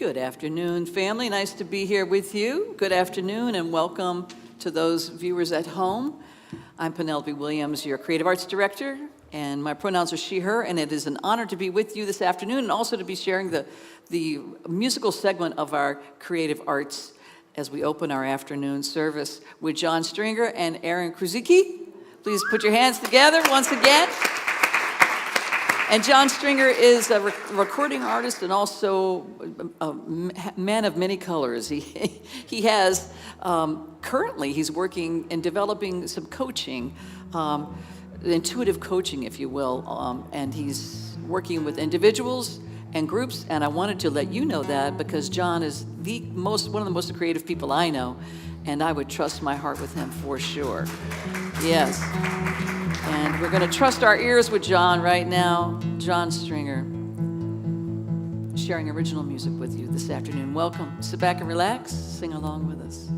Good afternoon, family. Nice to be here with you. Good afternoon and welcome to those viewers at home. I'm Penelope Williams, your Creative Arts Director, and my pronouns are she, her, and it is an honor to be with you this afternoon and also to be sharing the musical segment of our Creative Arts as we open our afternoon service with John Stringer and Aaron Kruzicki. Please put your hands together once again. And John Stringer is a recording artist and also a man of many colors. He has, currently he's working and developing some coaching, intuitive coaching, if you will, and he's working with individuals and groups, and I wanted to let you know that because John is one of the most creative people I know, and I would trust my heart with him for sure. Yes. And we're going to trust our ears with John right now. John Stringer, sharing original music with you this afternoon. Welcome. Sit back and relax. Sing along with us.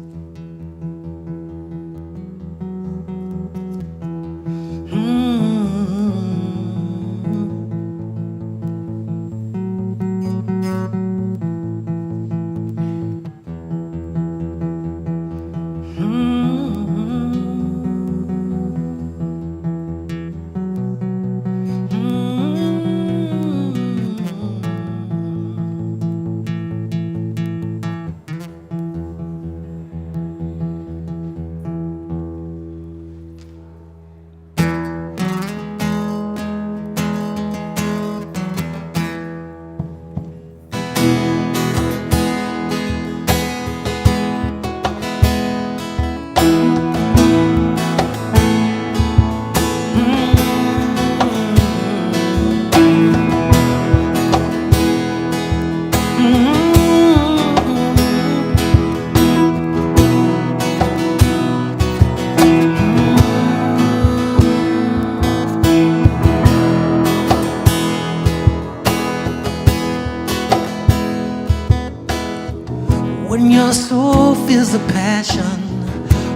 When your soul feels the passion,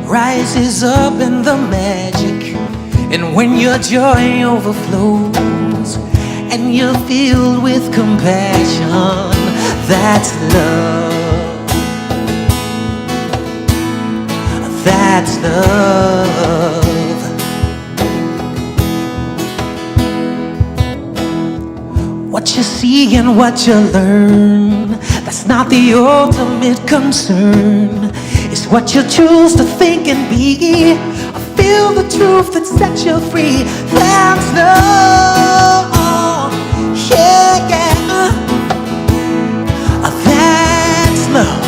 rises up in the magic, and when your joy overflows and you're filled with compassion, that's love. That's love. What you see and what you learn, that's not the ultimate concern. It's what you choose to think and be. I feel the truth that sets you free. That's love. Yeah, yeah. That's love.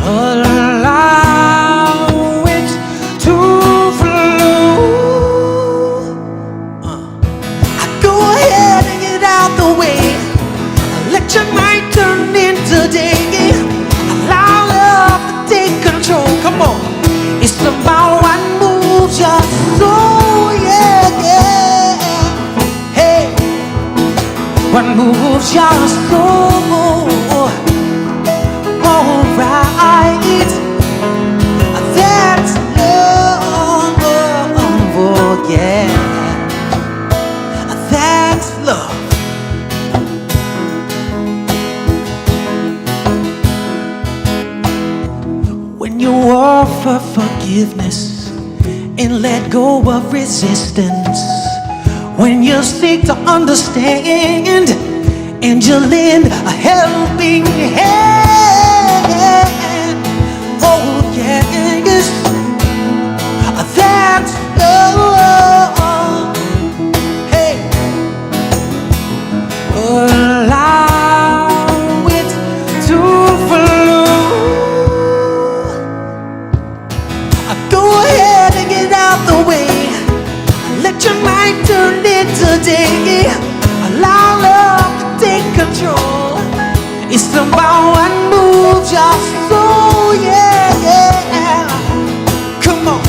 Allow it to flow. Go ahead and get out the way. Let your night turn into day. Allow love to take control. Come on. It's about what moves your soul. Yeah, yeah. Hey, what moves your soul. All right. That's love. Oh, yeah. That's love. When you offer forgiveness and let go of resistance, when you seek to understand and you lend a helping hand, oh yes, that's love. Hey, allow it to flow. Go ahead and get out the way. Let your mind turn into day. Allow love to take control. It's about what moves your soul. Yeah, yeah. Come on.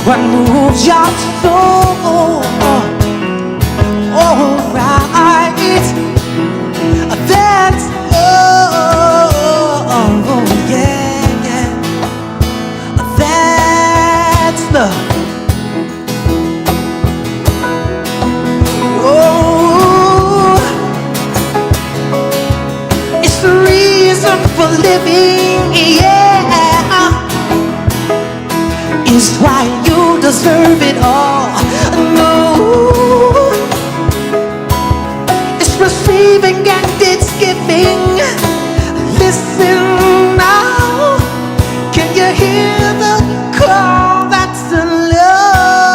What moves your soul. All right. That's love. Oh, yeah, yeah. That's love. Oh, it's the reason for living, yeah. It's why you deserve it all. No, it's receiving and it's giving. Listen now. Can you hear the call? That's the love.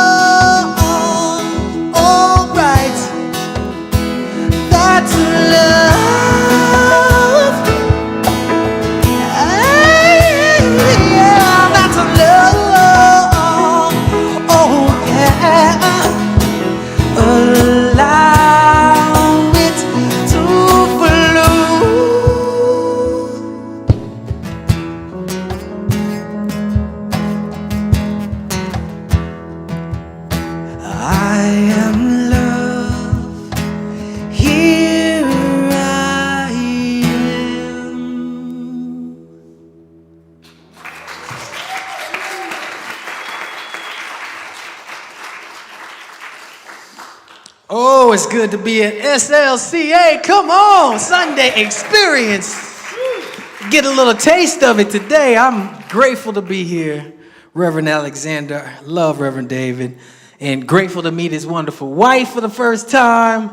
it's good to be at SLCA. Come on, Sunday experience. Get a little taste of it today. I'm grateful to be here. Reverend Alexander, love Reverend David, and grateful to meet his wonderful wife for the first time.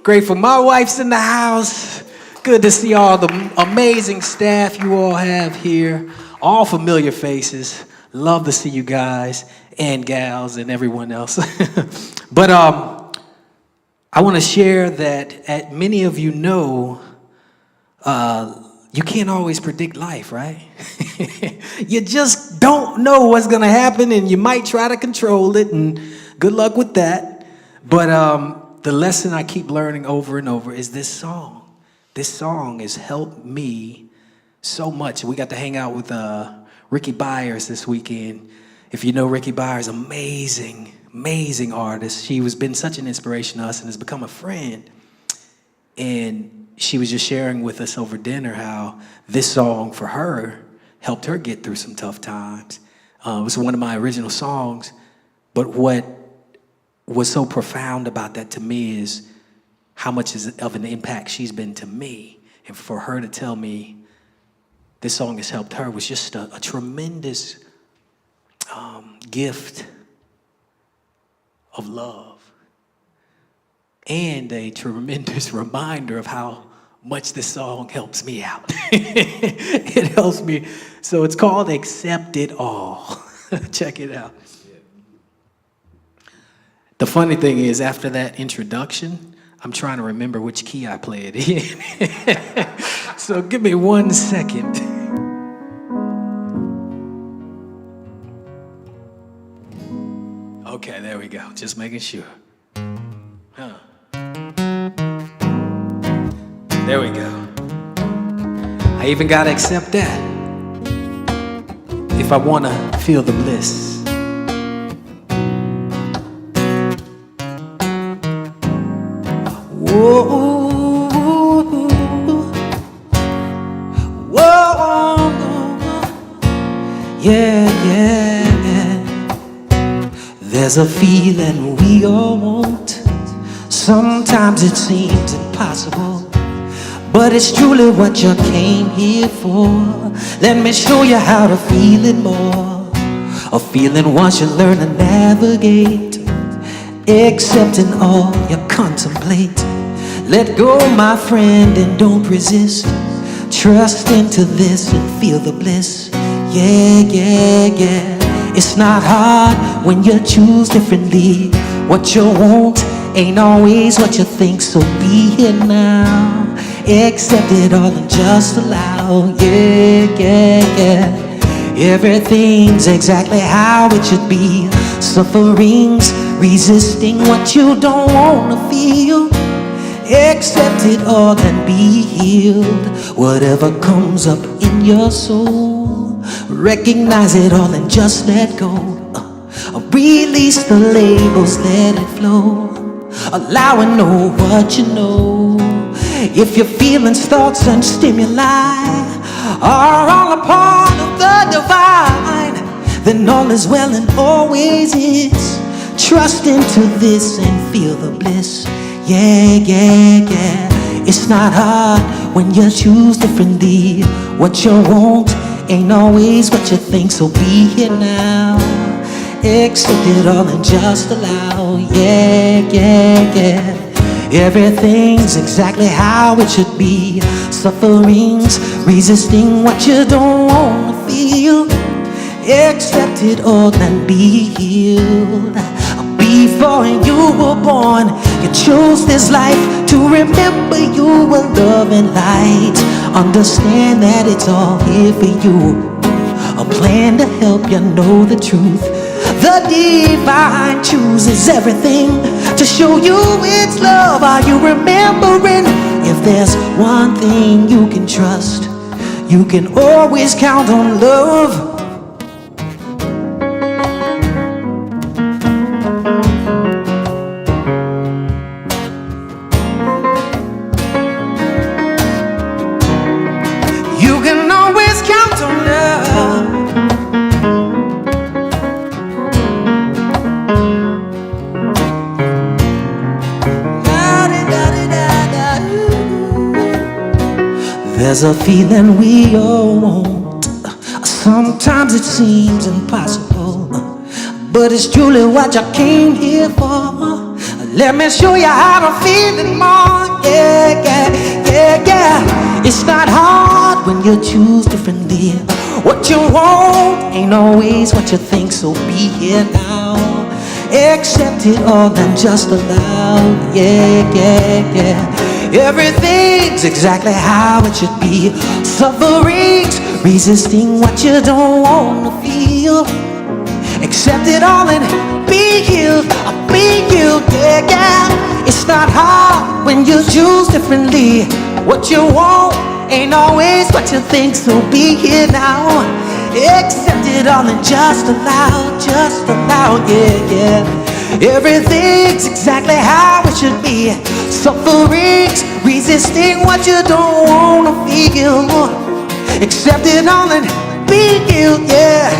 Grateful my wife's in the house. Good to see all the amazing staff you all have here. All familiar faces. Love to see you guys and gals and everyone else. But I want to share that many of you know, you can't always predict life, right? You just don't know what's going to happen, and you might try to control it, and good luck with that. But the lesson I keep learning over and over is this song. This song has helped me so much. We got to hang out with Ricky Byers this weekend. If you know Ricky Byers, amazing artist. She has been such an inspiration to us and has become a friend. And she was just sharing with us over dinner how this song for her helped her get through some tough times. It was one of my original songs, but what was so profound about that to me is how much of an impact she's been to me. And for her to tell me this song has helped her was just a tremendous gift of love and a tremendous reminder of how much this song helps me out. It helps me. So it's called Accept It All. Check it out. The funny thing is, after that introduction, I'm trying to remember which key I play it in. So give me 1 second. Okay, there we go. Just making sure. There we go. I even gotta accept that if I wanna feel the bliss. Whoa, whoa, yeah. There's a feeling we all want. Sometimes it seems impossible, but it's truly what you came here for. Let me show you how to feel it more. A feeling once you learn to navigate, accepting all you contemplate. Let go, my friend, and don't resist. Trust into this and feel the bliss. Yeah. It's not hard when you choose differently. What you want ain't always what you think, so be here now. Accept it all and just allow. Yeah. Everything's exactly how it should be. Sufferings, resisting what you don't want to feel. Accept it all and be healed. Whatever comes up in your soul, recognize it all and just let go. Release the labels, let it flow. Allow and know what you know. If your feelings, thoughts, and stimuli are all a part of the divine, then all is well and always is. Trust into this and feel the bliss. Yeah. It's not hard when you choose differently. What you want ain't always what you think, so be here now. Accept it all and just allow. Yeah. Everything's exactly how it should be. Sufferings, resisting what you don't want to feel. Accept it all and be healed. Before you were born, you chose this life to remember you were love and light. Understand that it's all here for you. A plan to help you know the truth. The divine chooses everything to show you its love. Are you remembering? If there's one thing you can trust, you can always count on love. You can always count on love. There's a feeling we all want. Sometimes it seems impossible, but it's truly what you came here for. Let me show you how to feel it more. Yeah, yeah, yeah, yeah. It's not hard when you choose differently. What you want ain't always what you think, so be here now. Accept it all and just allow. Yeah, yeah, yeah. Everything's exactly how it should be. Suffering's resisting what you don't want to feel. Accept it all and be healed. Be healed, yeah, yeah. It's not hard when you choose differently. What you want ain't always what you think, so be here now. Accept it all and just allow, yeah, yeah. Everything's exactly how it should be. Suffering's resisting what you don't want to feel. Accept it all and be healed, yeah.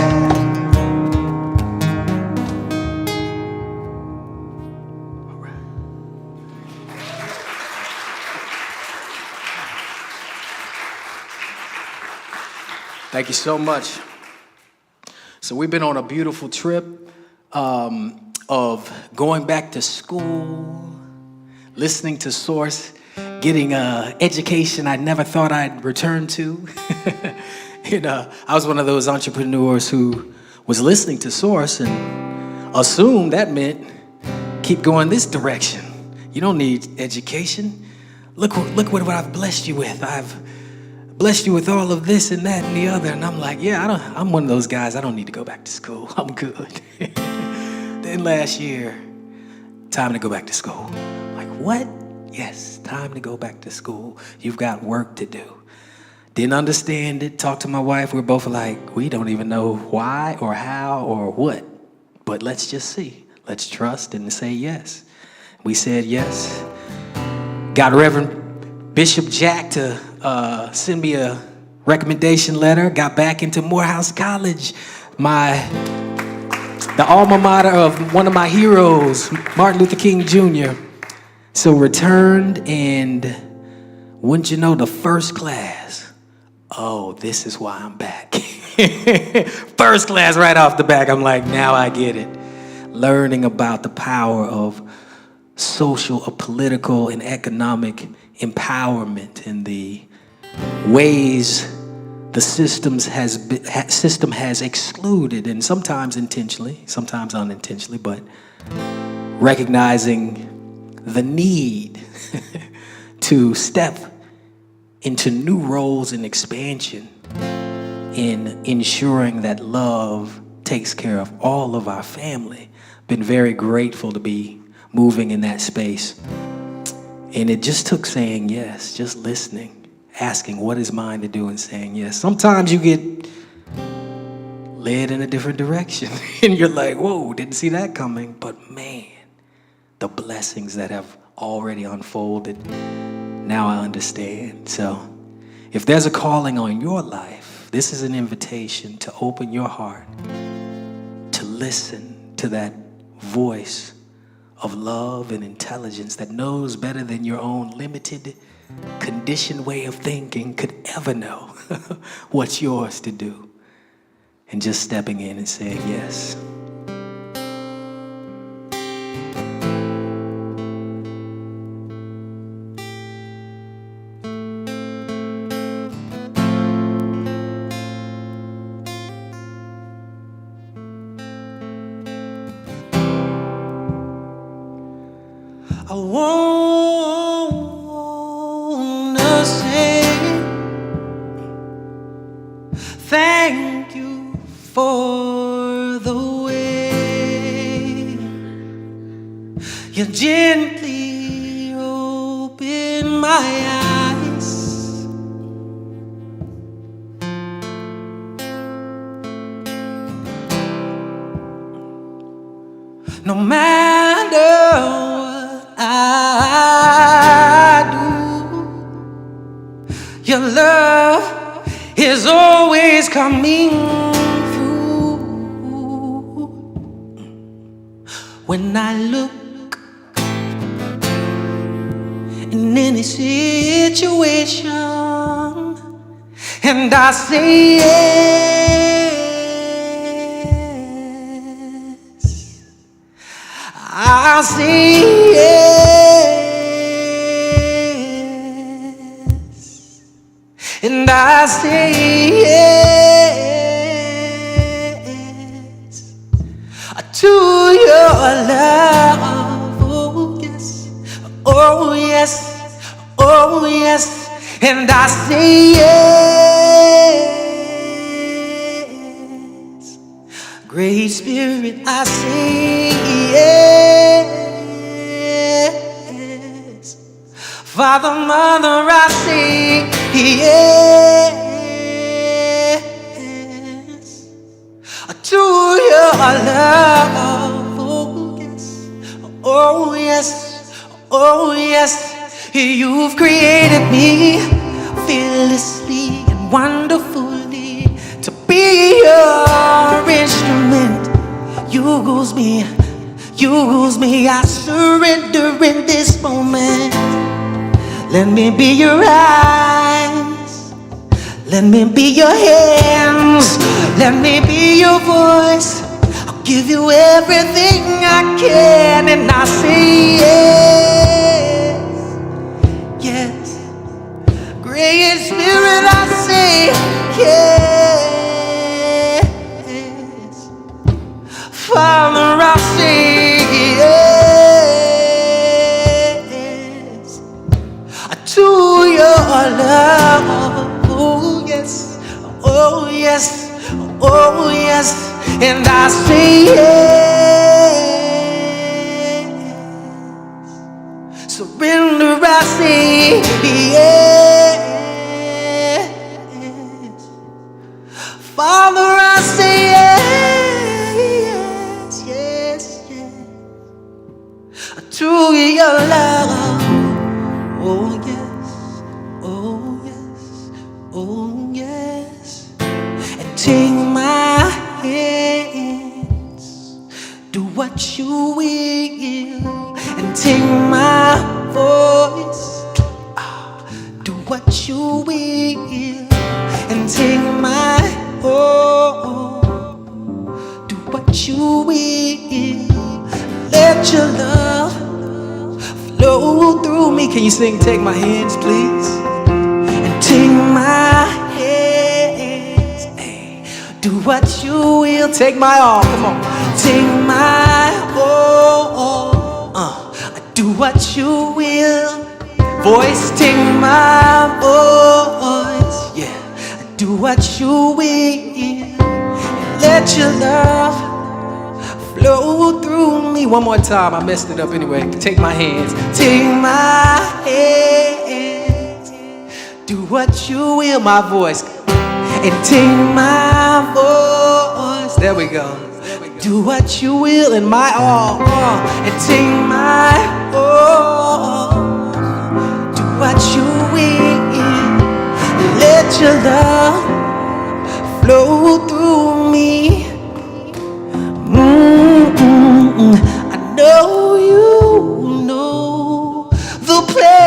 Thank you so much. So we've been on a beautiful trip of going back to school, listening to Source, getting an education I never thought I'd return to. I was one of those entrepreneurs who was listening to Source and assumed that meant keep going this direction. You don't need education. Look what I've blessed you with. I've blessed you with all of this and that and the other. And I'm like, yeah, I'm one of those guys. I don't need to go back to school. I'm good. Then last year, time to go back to school. I'm like, what? Yes, time to go back to school. You've got work to do. Didn't understand it. Talked to my wife. We're both like, we don't even know why or how or what. But let's just see. Let's trust and say yes. We said yes. Got Reverend Bishop Jack to send me a recommendation letter. Got back into Morehouse College, the alma mater of one of my heroes, Martin Luther King Jr. So returned, and wouldn't you know, the first class. Oh, this is why I'm back. First class right off the back. I'm like, now I get it. Learning about the power of social, political, and economic empowerment and the ways the system has excluded, and sometimes intentionally, sometimes unintentionally, but recognizing the need to step into new roles and expansion in ensuring that love takes care of all of our family. Been very grateful to be moving in that space. And it just took saying yes, just listening, asking what is mine to do and saying yes. Sometimes you get led in a different direction and you're like, whoa, didn't see that coming. But man, the blessings that have already unfolded, now I understand. So if there's a calling on your life, this is an invitation to open your heart, to listen to that voice of love and intelligence that knows better than your own limited, conditioned way of thinking could ever know what's yours to do. And just stepping in and saying yes. I wanna say thank you for the way you gently open my eyes. No matter what I do, your love is always coming through. When I look in any situation, and I say yes. I say yes, and I say yes to your love. Oh yes, oh yes, oh yes, and I say yes. Great Spirit, I say yes. Father, Mother, I say yes to your love. Oh yes, oh yes, oh yes. You've created me fearlessly and wonderfully to be your instrument. Use me, use me. I surrender in this moment. Let me be your eyes, let me be your hands, let me be your voice. I'll give you everything I can, and I say yes, yes. Great Spirit, I say yes. Father, I say yes to your love. Oh yes, oh yes, oh yes, and I say yes. Surrender, I say yes. Father, I say yes, yes, yes to your love. Oh yes, oh yes, oh yes. And take my hands, do what you will, and take my voice, do what you will, and take my do what you will. Let your love flow through me. Can you sing Take My Hands, please? And take my hands, hey. Do what you will. Take my all, come on. Take my all, do what you will. Voice, take my voice, yeah. Do what you will. Let your love flow through me. One more time, I messed it up anyway. Take my hands, take my hands. Do what you will, my voice. And take my voice. There we go. Do what you will in my all. And take my all. Do what you will. Let your love flow through me. I know you know the plans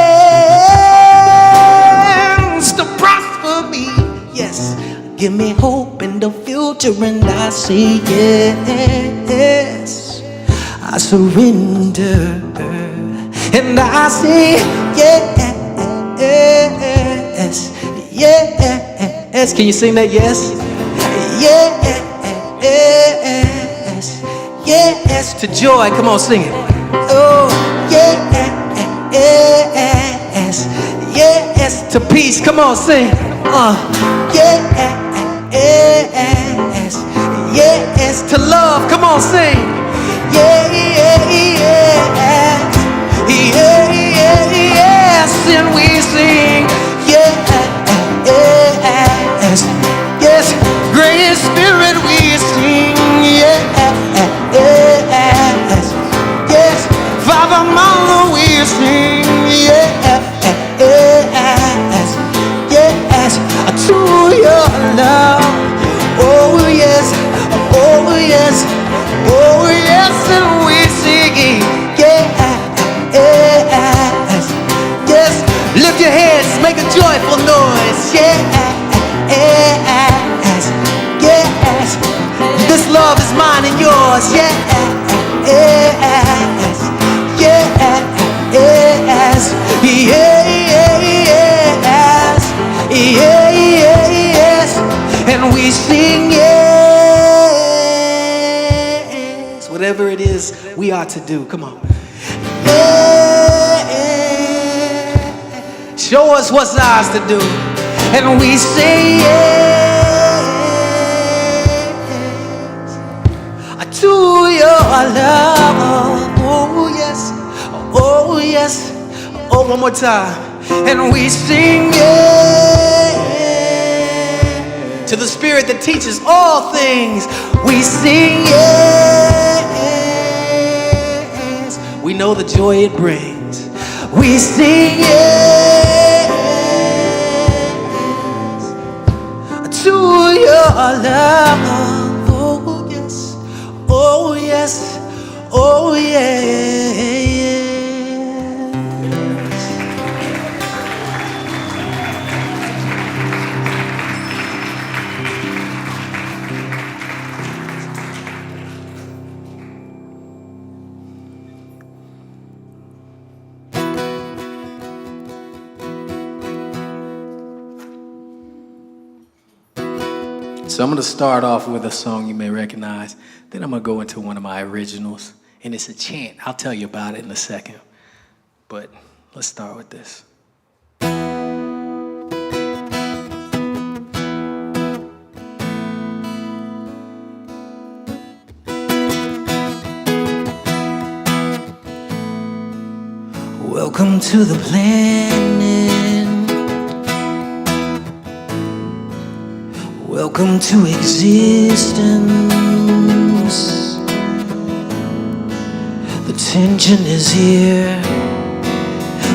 to prosper me. Yes, give me hope in the future, and I say yes. I surrender, and I say yes, yes. Can you sing that? Yes, yes. Yes to joy. Come on, sing it. Oh, yes. Yes to peace. Come on, sing. Yes. Yes to love. Come on, sing. Yes. Yes, and we sing. Yes. Yes, great Spirit, we sing. Yes. Yes, Father, Mother, we sing. Yes. Yes, to your love. Oh yes, oh yes, oh yes, and we sing. Yes. Yes, lift your hands, make a joyful noise. Yes. we ought to do. Come on. Yeah. Show us what's ours to do. And we say yes to your love. Oh yes, oh yes. Oh, one more time. And we sing yes to the Spirit that teaches all things. We sing yes. We know the joy it brings. We sing yes to your love. Oh yes, oh yes, oh yes. So I'm going to start off with a song you may recognize. Then I'm going to go into one of my originals. And it's a chant. I'll tell you about it in a second. But let's start with this. Welcome to the planet. Welcome to existence. The tension is here.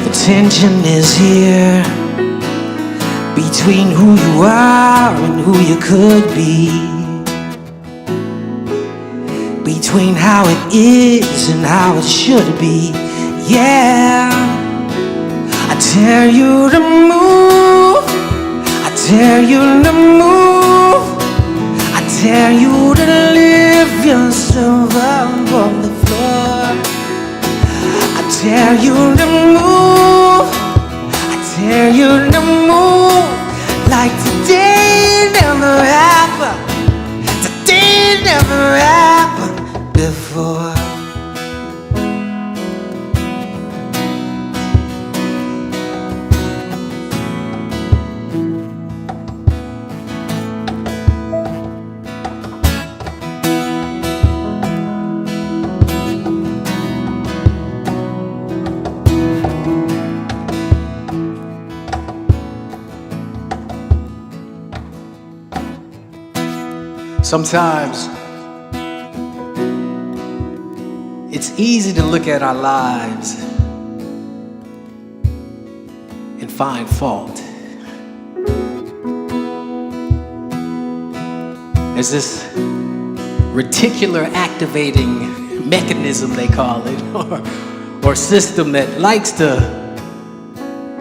The tension is here between who you are and who you could be. Between how it is and how it should be. Yeah, I dare you to move. I dare you to move. I dare you to lift yourself up on the floor. I dare you to move. I dare you to move like today never happened. Today never happened before. Sometimes it's easy to look at our lives and find fault. There's this reticular activating mechanism, they call it, or system that likes to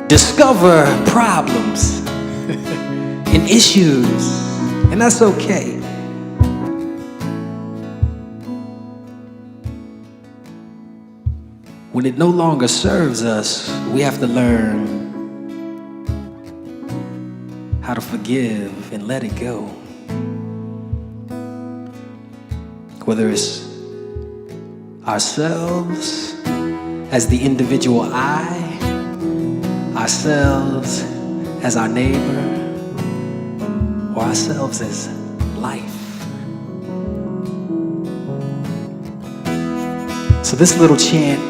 discover problems and issues, and that's okay. When it no longer serves us, we have to learn how to forgive and let it go. Whether it's ourselves as the individual I, ourselves as our neighbor, or ourselves as life. So this little chant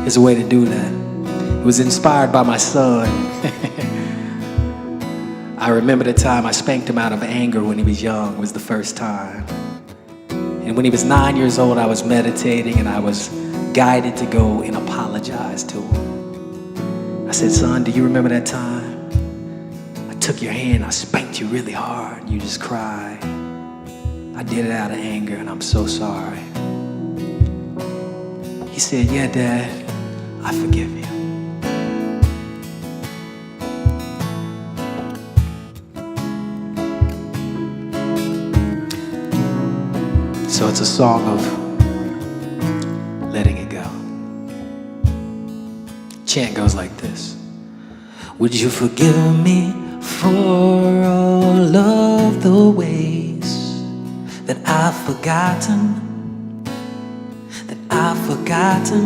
is a way to do that. It was inspired by my son. I remember the time I spanked him out of anger when he was young. It was the first time. And when he was 9 years old, I was meditating and I was guided to go and apologize to him. I said, son, do you remember that time? I took your hand, I spanked you really hard, and you just cried. I did it out of anger and I'm so sorry. He said, yeah, Dad, I forgive you. So it's a song of letting it go. Chant goes like this. Would you forgive me for all of the ways that I've forgotten, that I've forgotten?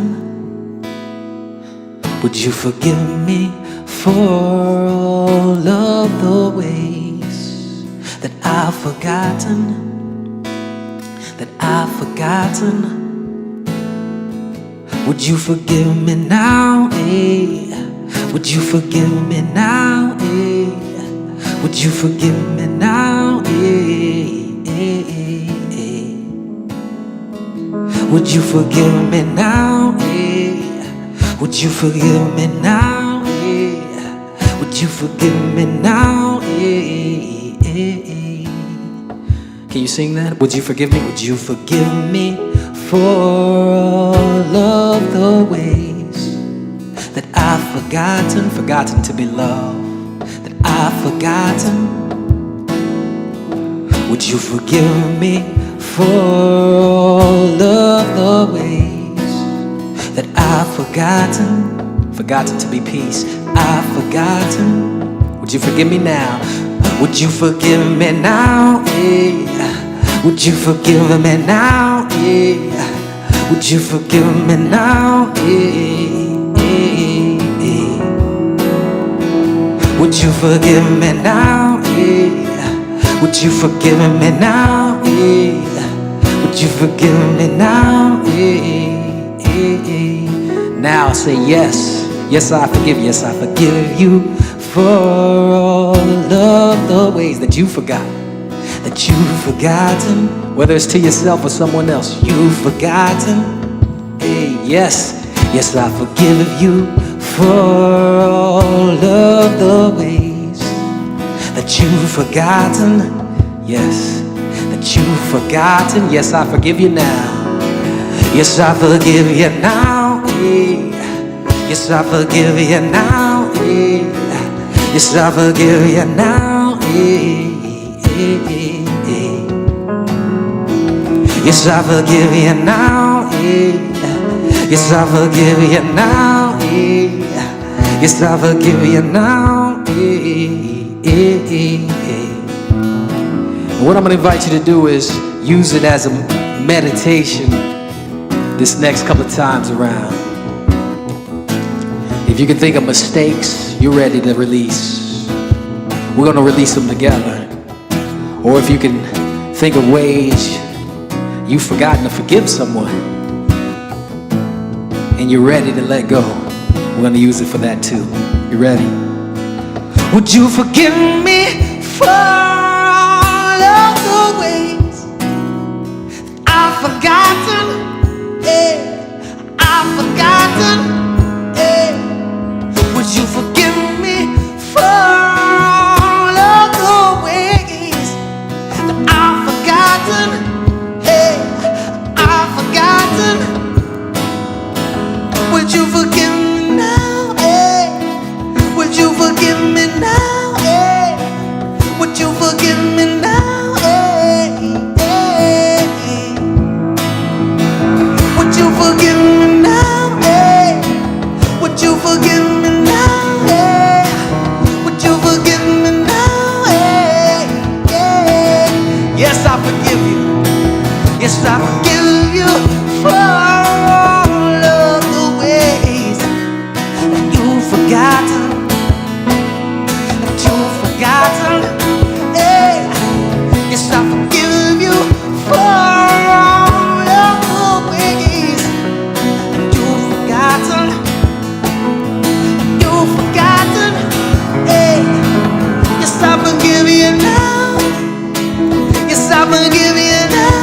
Would you forgive me for all of the ways that I've forgotten? That I've forgotten? Would you forgive me now? Would you forgive me now? Would you forgive me now? Would you forgive me now? Would you forgive me now? Would you forgive me now? Can you sing that? Would you forgive me? Would you forgive me for all of the ways that I've forgotten to be loved, that I've forgotten? Would you forgive me for all of the ways that I've forgotten to be peace? I've forgotten. Would you forgive me now? Would you forgive me now? Would you forgive me now? Would you forgive me now? Would you forgive me now? Would you forgive me now? Would you forgive me now? Now say yes. Yes, I forgive. Yes, I forgive you for all of the ways that you forgot, that you've forgotten, whether it's to yourself or someone else, you've forgotten. Hey, yes, yes, I forgive you for all of the ways that you've forgotten. Yes, that you've forgotten. Yes, I forgive you now. Yes, I forgive you now. Yes, I forgive you now. Yes, I forgive you now. Yes, I forgive you now. Yes, I forgive you now. Yes, I forgive you now. And what I'm going to invite you to do is use it as a meditation this next couple of times around. If you can think of mistakes you're ready to release, we're going to release them together. Or if you can think of ways you've forgotten to forgive someone and you're ready to let go, we're going to use it for that too. You ready? Would you forgive me for all of the ways I've forgotten? I've forgotten. Would you forgive me for all of the ways that I've forgotten? I've forgotten. Would you forgive me now? Would you forgive me now? Would you forgive me now? Would you forgive me now? Would you forgive me now? Would you forgive me now? Yes, I forgive you. Yes, I forgive you for all of the ways that you've forgotten. That you've forgotten. Yes, I forgive you for all of the ways that you've forgotten. You've forgotten. Yes, I forgive you now. Yes, I forgive you now.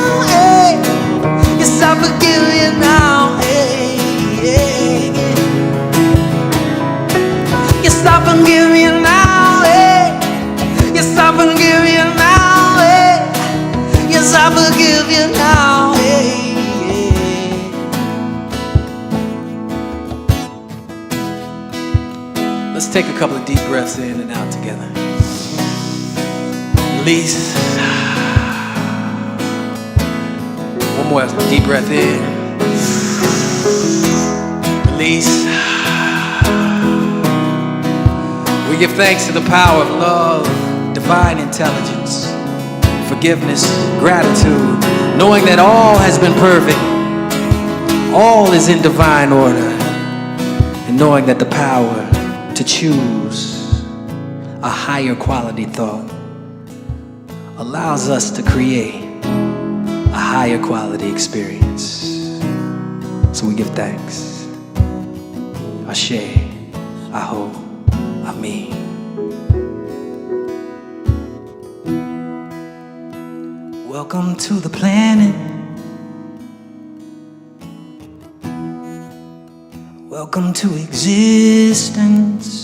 Yes, I forgive you now. Yes, I forgive you now. Yes, I forgive you now. Yes, I forgive you now. Let's take a couple of deep breaths in and out together. Release. One more deep breath in. Release. We give thanks to the power of love, divine intelligence, forgiveness, gratitude, knowing that all has been perfect All is in divine order, and knowing that the power to choose a higher quality thought allows us to create a higher quality experience. So we give thanks. Ashe, Aho, Amen. Welcome to the planet. Welcome to existence.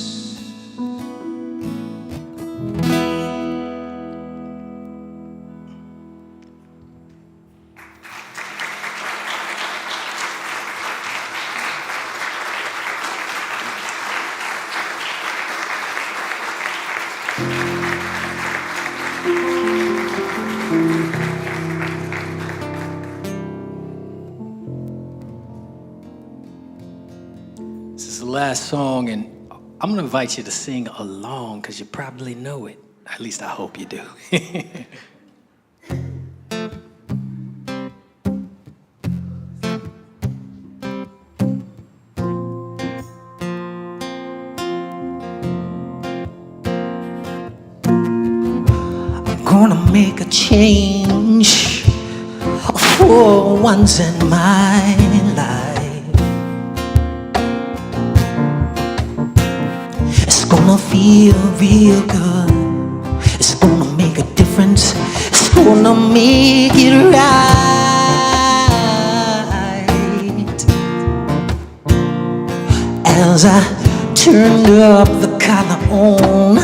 This is the last song, and I'm gonna invite you to sing along because you probably know it. At least I hope you do. I'm gonna make a change for once in my life. It's gonna feel real good. It's gonna make a difference. It's gonna make it right. As I turned up the collar on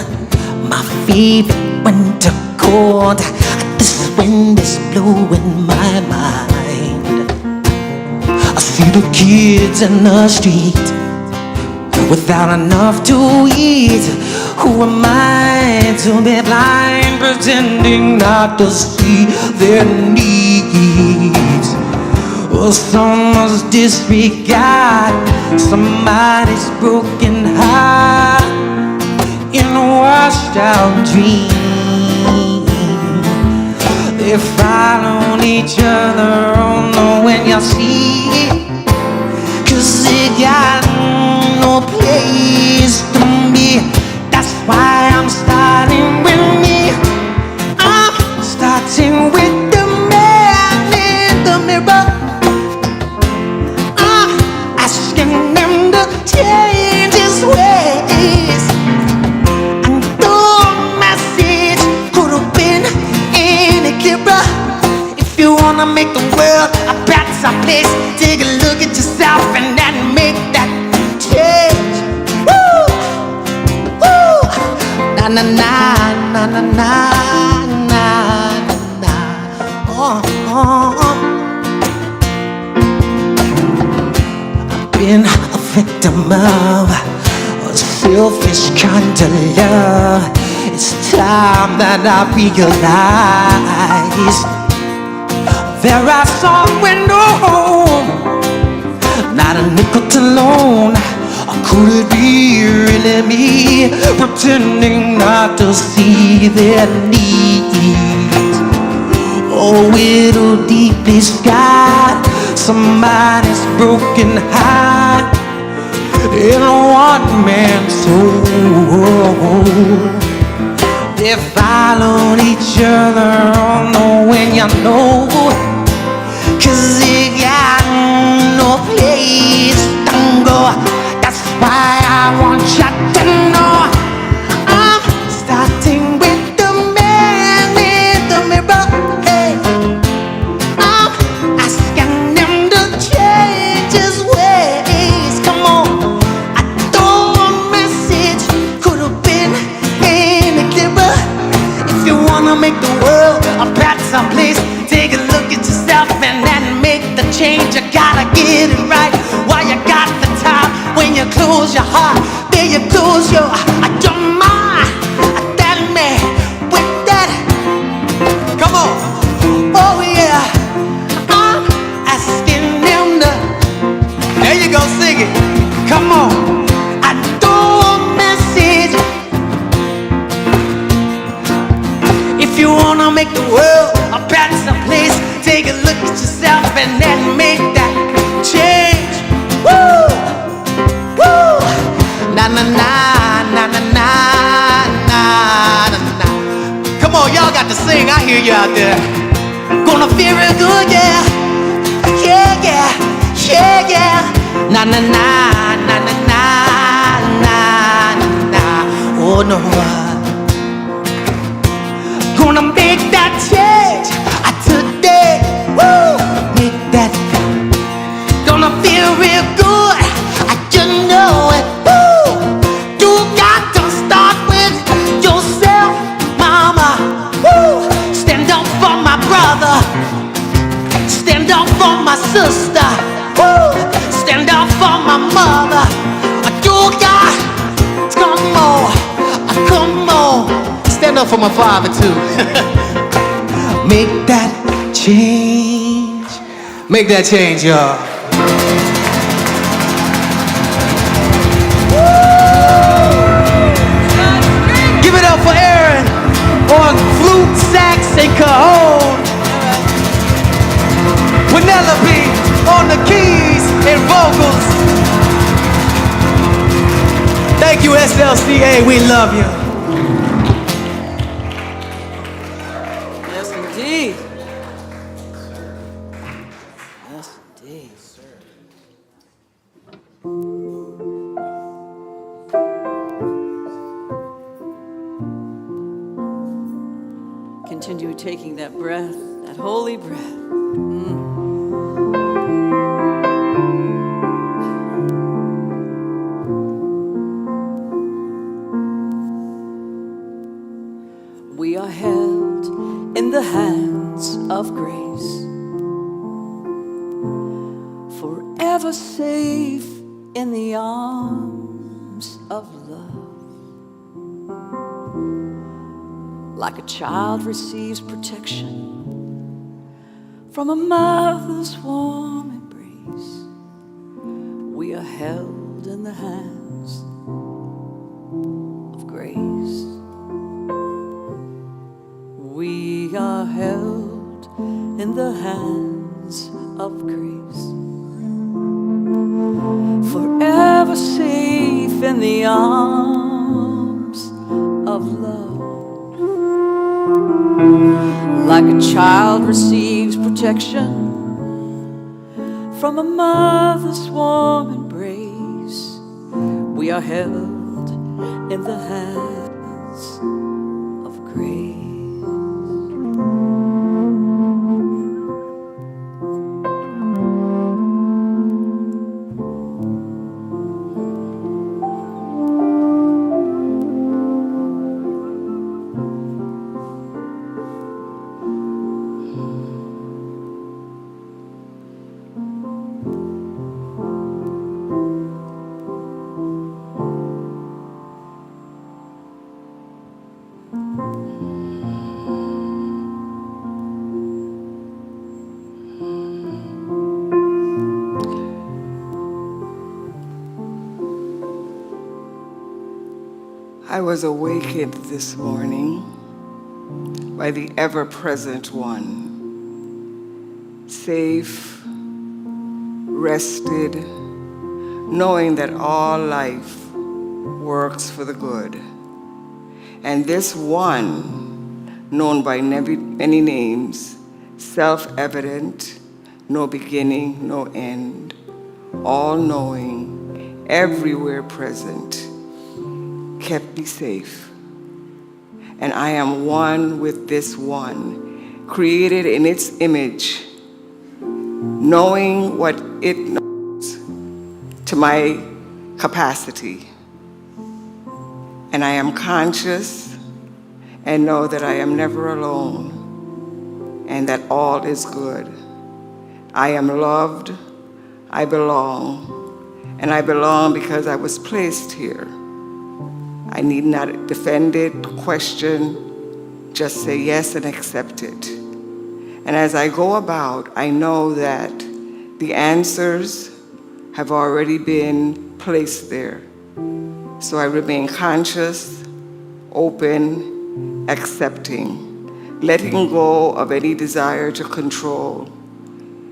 my favorite winter coat, this wind is blowing my mind. I see the kids in the street without enough to eat. Who am I to be blind, pretending not to see their needs? Well, some must disregard somebody's broken heart in a washed out dream. They follow each other on the when you see, 'cause they got no place to be. That's why I'm starting with me. I'm starting with the man in the mirror. I'm asking him to change his ways. And the message could have been any clearer. If you wanna make the world a better place, take a look at yourself and then make that change. Woo! Woo! Na na na na na na na na. Oh, oh. I've been a victim of a selfish kind of love. It's time that I realize there are some windows, not a nickel to loan. Or could it be really me, pretending not to see their needs? Oh, it'll deeply scar somebody's broken heart in a one-man soul. They follow each other on the when you know, 'cause they got no place to go. That's why I want you to know I'm starting with the man in the mirror. Hey, I'm asking him to change his ways. Come on, I thought a message could have been any clearer. If you wanna make the world a better place, take a look at yourself and then make the change. You gotta get it right while you got the time. When you close your heart, then you close your mind. That man with that, come on, oh yeah. I'm asking him to, there you go, sing it. Come on, I throw a message. If you wanna make the world a better place, take a look at yourself and then make that change. na na na na na. Come on, y'all got to sing. I hear you out there. Gonna feel real good, yeah. Yeah, yeah, yeah, yeah. Na na na na na na na na. Oh no. Gonna make that change today. Woo! Make that. Gonna feel real good. I just know it. Woo! You got to start with yourself, mama. Woo! Stand up for my brother. Stand up for my sister. Woo! Stand up for my mother. You got, come on, come on. Stand up for my father too. Make that change. Make that change, y'all. Give it up for Aaron on flute, sax, and cajon. Penelope on the keys and vocals. Thank you, SLCA. We love you. Yes, indeed. Yes, indeed. Continue taking that breath, that holy breath. We are held in the hands of grace, forever safe in the arms of love. Like a child receives protection from a mother's warm embrace, we are held in the hands of grace. We are held in the hands of grace, forever safe in the arms of love. Like a child receives protection from a mother's warm embrace, we are held in the hands of grace. I was awakened this morning by the ever-present One, safe, rested, knowing that all life works for the good. And this One, known by many names, self-evident, no beginning, no end, all-knowing, everywhere present, kept me safe. And I am one with this One, created in its image, knowing what it knows to my capacity. And I am conscious and know that I am never alone and that all is good. I am loved, I belong, and I belong because I was placed here. I need not defend it, question, just say yes and accept it. And as I go about, I know that the answers have already been placed there. So I remain conscious, open, accepting, letting go of any desire to control,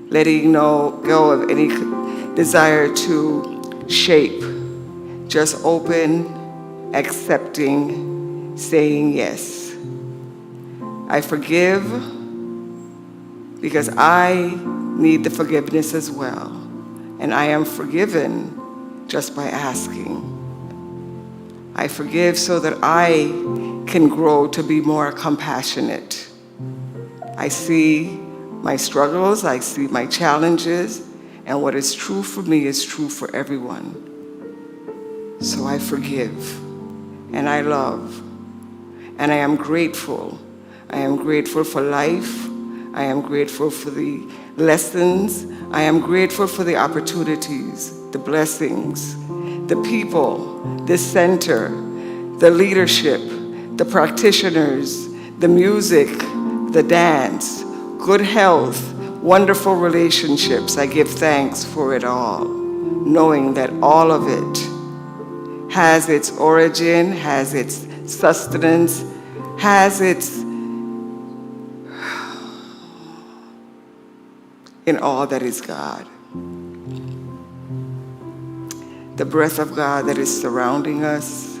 letting go of any desire to shape, just open, accepting, saying yes. I forgive because I need the forgiveness as well. And I am forgiven just by asking. I forgive so that I can grow to be more compassionate. I see my struggles, I see my challenges, and what is true for me is true for everyone. So I forgive, and I love, and I am grateful. I am grateful for life. I am grateful for the lessons. I am grateful for the opportunities, the blessings, the people, this center, the leadership, the practitioners, the music, the dance, good health, wonderful relationships. I give thanks for it all, knowing that all of it has its origin, has its sustenance, has its in all that is God. The breath of God that is surrounding us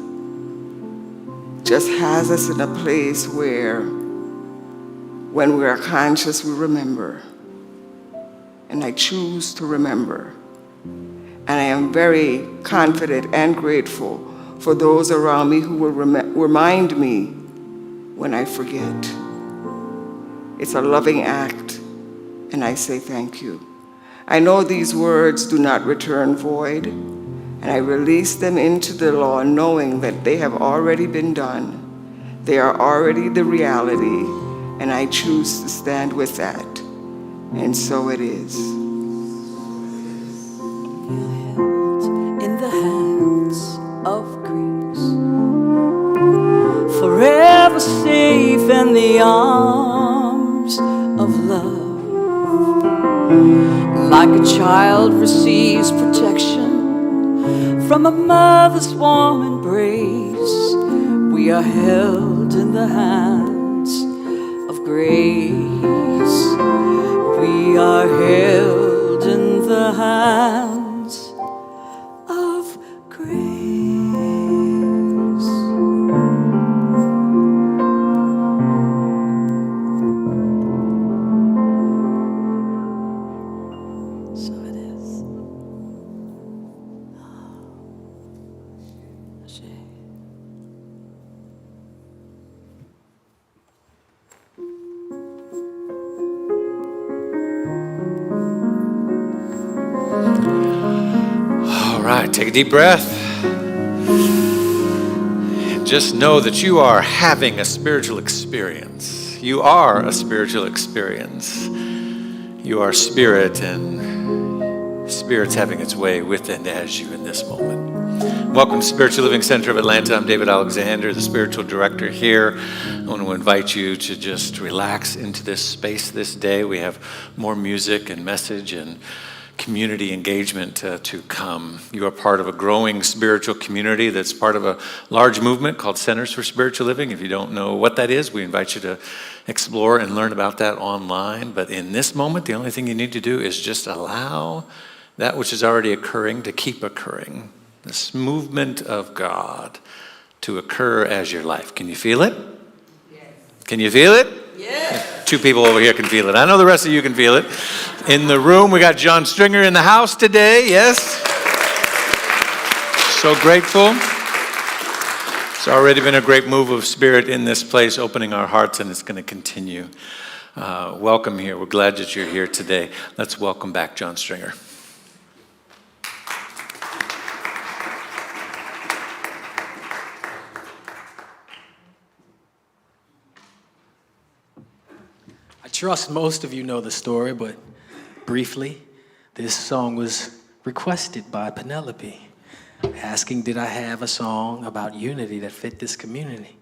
just has us in a place where when we are conscious, we remember. And I choose to remember. And I am very confident and grateful for those around me who will remind me when I forget. It's a loving act, and I say thank you. I know these words do not return void, and I release them into the law knowing that they have already been done. They are already the reality, and I choose to stand with that. And so it is. In the hands of grace, forever safe in the arms of love. Like a child receives protection from a mother's warm embrace, we are held in the hands of grace. We are held in the hands of grace. So it is. All right, take a deep breath. And just know that you are having a spiritual experience. You are a spiritual experience. You are spirit, and spirit's having its way with and as you in this moment. Welcome to Spiritual Living Center of Atlanta. I'm David Alexander, the spiritual director here. I want to invite you to just relax into this space this day. We have more music and message and community engagement to come. You are part of a growing spiritual community that's part of a large movement called Centers for Spiritual Living. If you don't know what that is, we invite you to explore and learn about that online. But in this moment, the only thing you need to do is just allow that which is already occurring to keep occurring. This movement of God to occur as your life. Can you feel it? Yes. Can you feel it? Yes. Two people over here can feel it. I know the rest of you can feel it. In the room, we got John Stringer in the house today. Yes. So grateful. It's already been a great move of spirit in this place, opening our hearts, and it's going to continue. Welcome here. We're glad that you're here today. Let's welcome back John Stringer. I trust most of you know the story, but briefly, this song was requested by Penelope, asking did I have a song about unity that fit this community?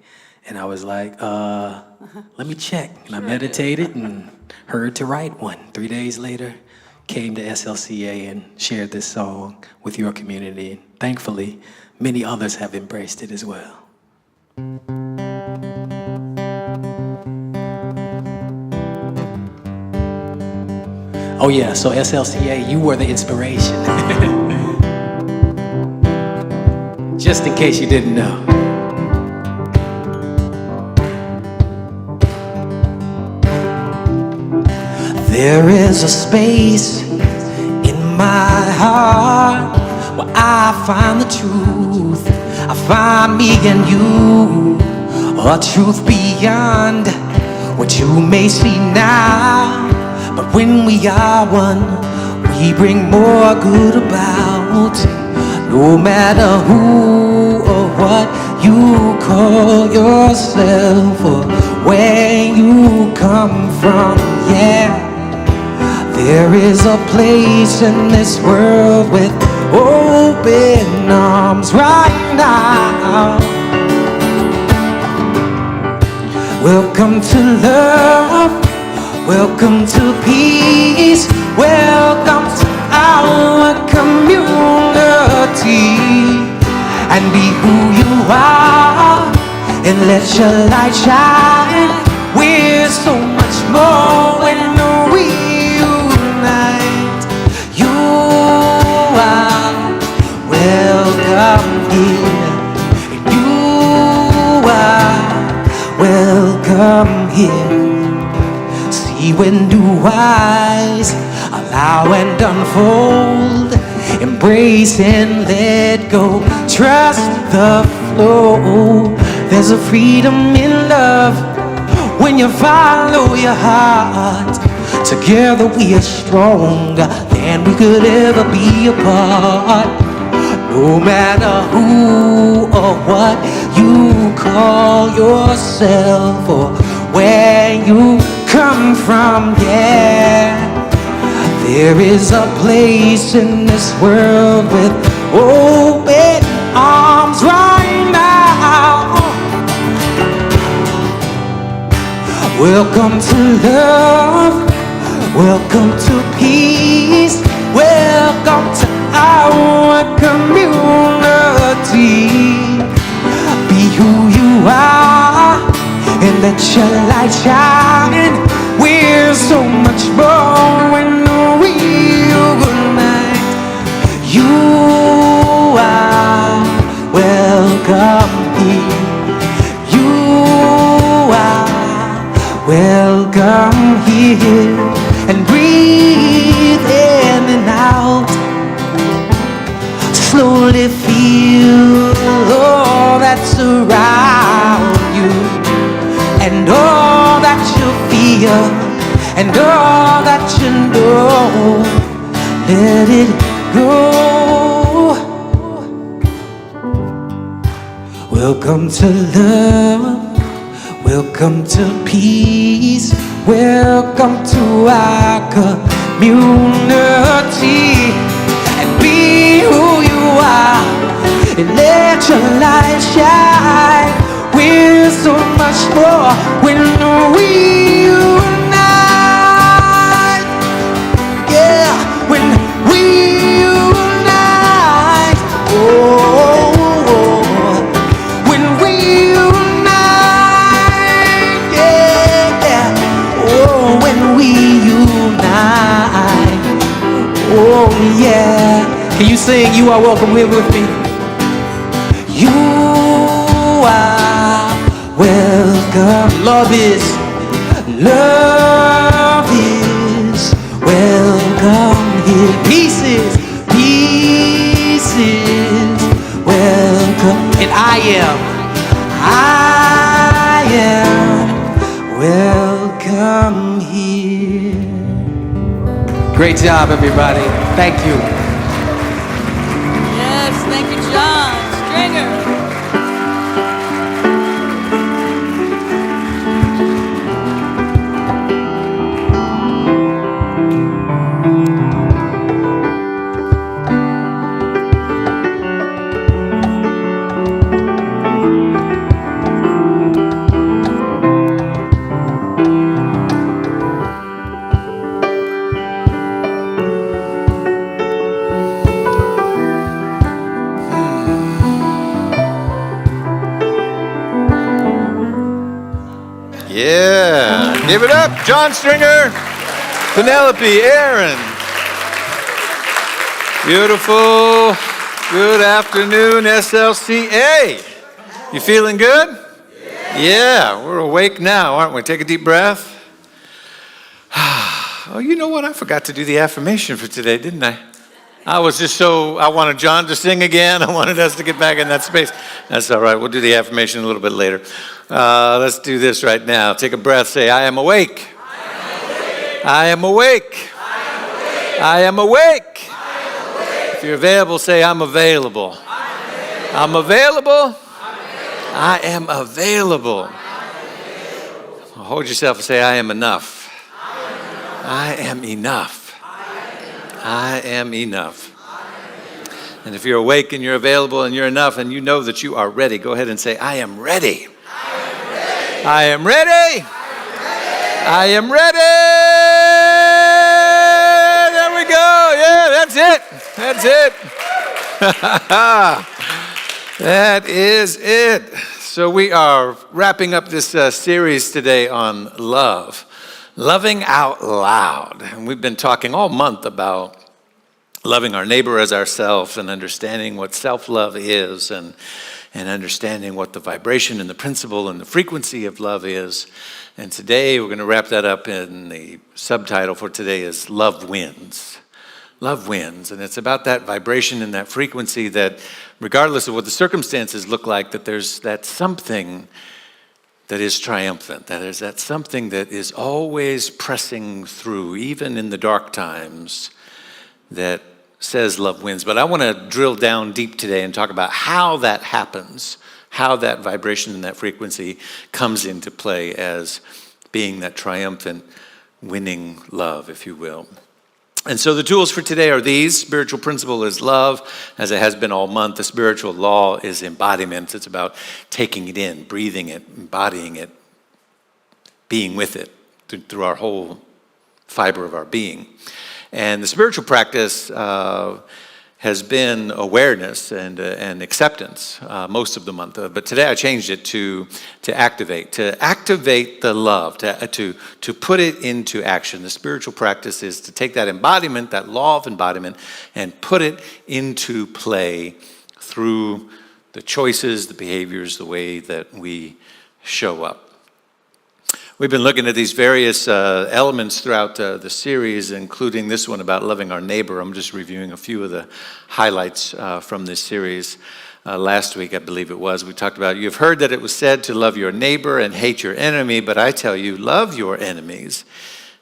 And I was like, let me check. And I meditated and heard to write one. 3 days later, came to SLCA and shared this song with your community. And thankfully, many others have embraced it as well. Oh yeah, so SLCA, you were the inspiration. Just in case you didn't know. There is a space in my heart where I find the truth. I find me and you, a truth beyond what you may see now. But when we are one, we bring more good about. No matter who or what you call yourself or where you come from, yeah. There is a place in this world with open arms right now. Welcome to love, welcome to peace, welcome to our community. And be who you are and let your light shine. We're so much more when we unite. You are welcome here. You are welcome here. See when new eyes allow and unfold. Embrace and let go. Trust the flow. There's a freedom in love when you follow your heart. Together we are stronger than we could ever be apart. No matter who or what you call yourself or where you come from, yeah. There is a place in this world with open arms right now. Welcome to love, welcome to peace, welcome to our community. Be who you are and let your light shine. We're so much more when we unite. You are welcome here. You are welcome here. And breathe in and out. Slowly feel all that's around you, and all that you feel, and all that you know. Let it go. Welcome to love, welcome to peace, welcome to our community. And be who you are and let your light shine. We're so much more when we unite. Yeah, when we unite. Oh, when we unite. Yeah, oh, when we unite. Oh, yeah. Can you sing You Are Welcome here with me? You are welcome. Love is welcome here. Peace is welcome. And I am welcome here. Great job, everybody. Thank you. Yes, thank you, John Stringer. Yeah. Give it up, John Stringer, Penelope, Aaron. Beautiful. Good afternoon, SLCA. You feeling good? Yeah, we're awake now, aren't we? Take a deep breath. Oh, you know what? I forgot to do the affirmation for today, didn't I? I wanted John to sing again. I wanted us to get back in that space. That's all right. We'll do the affirmation a little bit later. Let's do this right now. Take a breath. Say, I am awake. I am awake. I am awake. If you're available, say, I'm available. I'm available. I am available. Hold yourself and say, I am enough. I am enough. I am enough. And if you're awake and you're available and you're enough and you know that you are ready, go ahead and say, I am ready. I am ready. I am ready. There we go. Yeah, that's it. That's it. That is it. So we are wrapping up this series today on love. Loving out loud. And we've been talking all month about loving our neighbor as ourselves and understanding what self-love is and understanding what the vibration and the principle and the frequency of love is. And today we're going to wrap that up in the subtitle for today is Love Wins. Love wins. And it's about that vibration and that frequency that regardless of what the circumstances look like, that there's that something that is triumphant, that is that something that is always pressing through, even in the dark times, that says love wins. But I want to drill down deep today and talk about how that happens, how that vibration and that frequency comes into play as being that triumphant, winning love, if you will. And so the tools for today are these. Spiritual principle is love, as it has been all month. The spiritual law is embodiment. It's about taking it in, breathing it, embodying it, being with it through our whole fiber of our being. And the spiritual practice has been awareness and acceptance most of the month. But today I changed it to activate the love, to put it into action. The spiritual practice is to take that embodiment, that law of embodiment, and put it into play through the choices, the behaviors, the way that we show up. We've been looking at these various elements throughout the series, including this one about loving our neighbor. I'm just reviewing a few of the highlights from this series. Last week, I believe it was, we talked about, you've heard that it was said to love your neighbor and hate your enemy, but I tell you, love your enemies,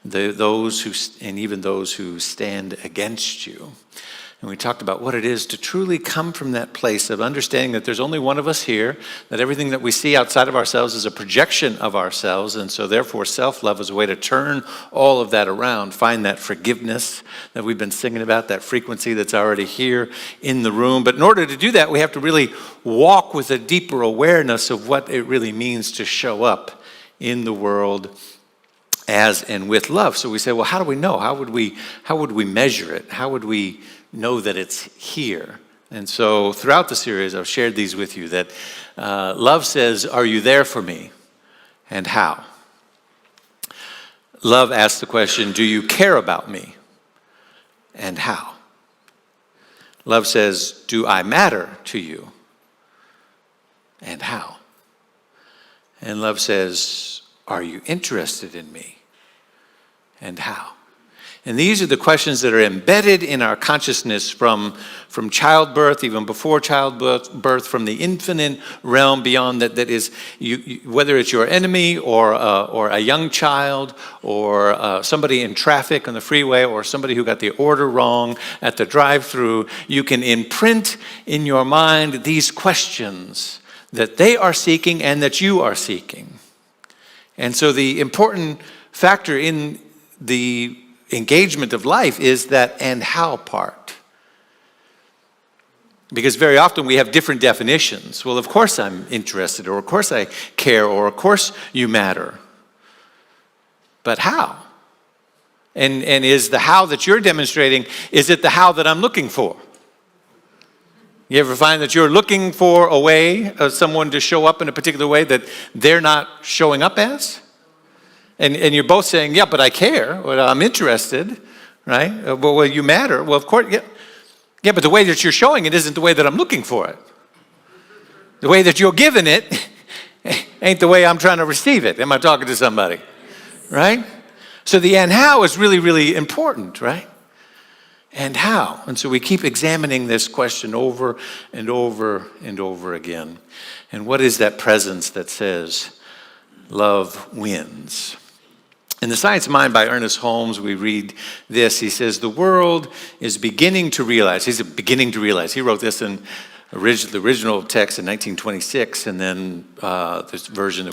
even those who stand against you. And we talked about what it is to truly come from that place of understanding that there's only one of us here, that everything that we see outside of ourselves is a projection of ourselves, and so therefore self-love is a way to turn all of that around, find that forgiveness that we've been singing about, that frequency that's already here in the room. But in order to do that, we have to really walk with a deeper awareness of what it really means to show up in the world as and with love. So we say, well, how do we know? How would we measure it? How would we know that it's here? And so throughout the series, I've shared these with you, that love says, are you there for me? And how? Love asks the question, do you care about me? And how? Love says, do I matter to you? And how? And love says, are you interested in me? And how? And these are the questions that are embedded in our consciousness from childbirth, even before childbirth, from the infinite realm beyond that is, whether it's your enemy or a young child or somebody in traffic on the freeway or somebody who got the order wrong at the drive-thru, you can imprint in your mind these questions that they are seeking and that you are seeking. And so the important factor in the engagement of life is that and how part. Because very often we have different definitions. Well, of course I'm interested, or of course I care, or of course you matter. But how? And is the how that you're demonstrating, is it the how that I'm looking for? You ever find that you're looking for a way of someone to show up in a particular way that they're not showing up as? And you're both saying, yeah, but I care, or I'm interested, right? Well, you matter. Well, of course, yeah. Yeah, but the way that you're showing it isn't the way that I'm looking for it. The way that you're giving it ain't the way I'm trying to receive it. Am I talking to somebody? Right? So the and how is really, really important, right? And how? And so we keep examining this question over and over and over again. And what is that presence that says, love wins? In The Science of Mind by Ernest Holmes, we read this. He says, the world is beginning to realize. He's beginning to realize. He wrote this in the original text in 1926, and then this version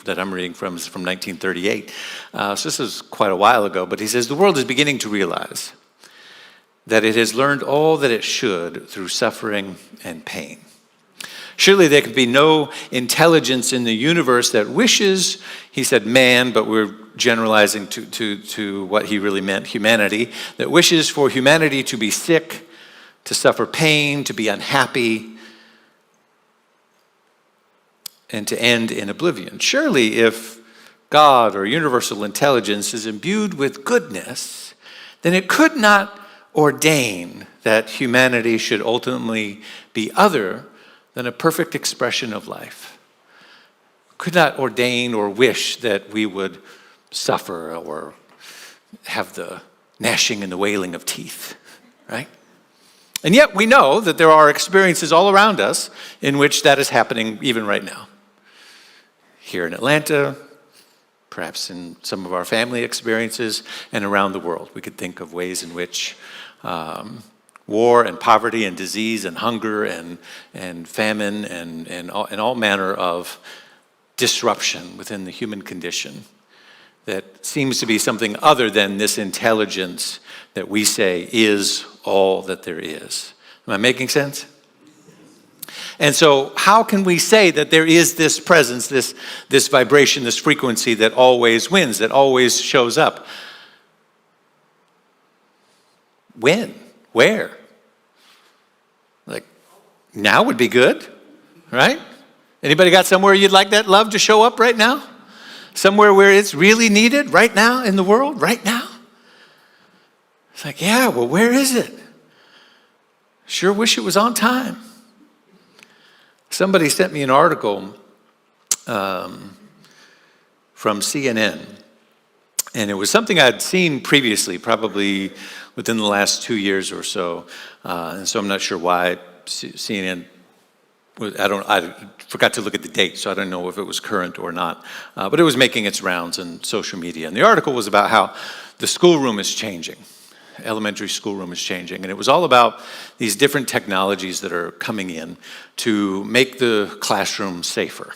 that I'm reading from is from 1938. So this is quite a while ago, but he says, the world is beginning to realize that it has learned all that it should through suffering and pain. Surely there can be no intelligence in the universe that wishes, he said man, but we're generalizing to what he really meant, humanity, that wishes for humanity to be sick, to suffer pain, to be unhappy, and to end in oblivion. Surely if God or universal intelligence is imbued with goodness, then it could not ordain that humanity should ultimately be other than a perfect expression of life. Could not ordain or wish that we would suffer or have the gnashing and the wailing of teeth, right? And yet we know that there are experiences all around us in which that is happening even right now. Here in Atlanta, perhaps in some of our family experiences, and around the world. We could think of ways in which war and poverty and disease and hunger and famine and all manner of disruption within the human condition that seems to be something other than this intelligence that we say is all that there is. Am I making sense? And so how can we say that there is this presence, this vibration, this frequency that always wins, that always shows up? When? Where? Like, now would be good, right? Anybody got somewhere you'd like that love to show up right now? Somewhere where it's really needed right now in the world, right now? It's like, yeah, well, where is it? Sure wish it was on time. Somebody sent me an article from CNN, and it was something I'd seen previously, probably within the last 2 years or so, and so I'm not sure why CNN. I forgot to look at the date, so I don't know if it was current or not. But it was making its rounds in social media. And the article was about how the schoolroom is changing. Elementary schoolroom is changing. And it was all about these different technologies that are coming in to make the classroom safer.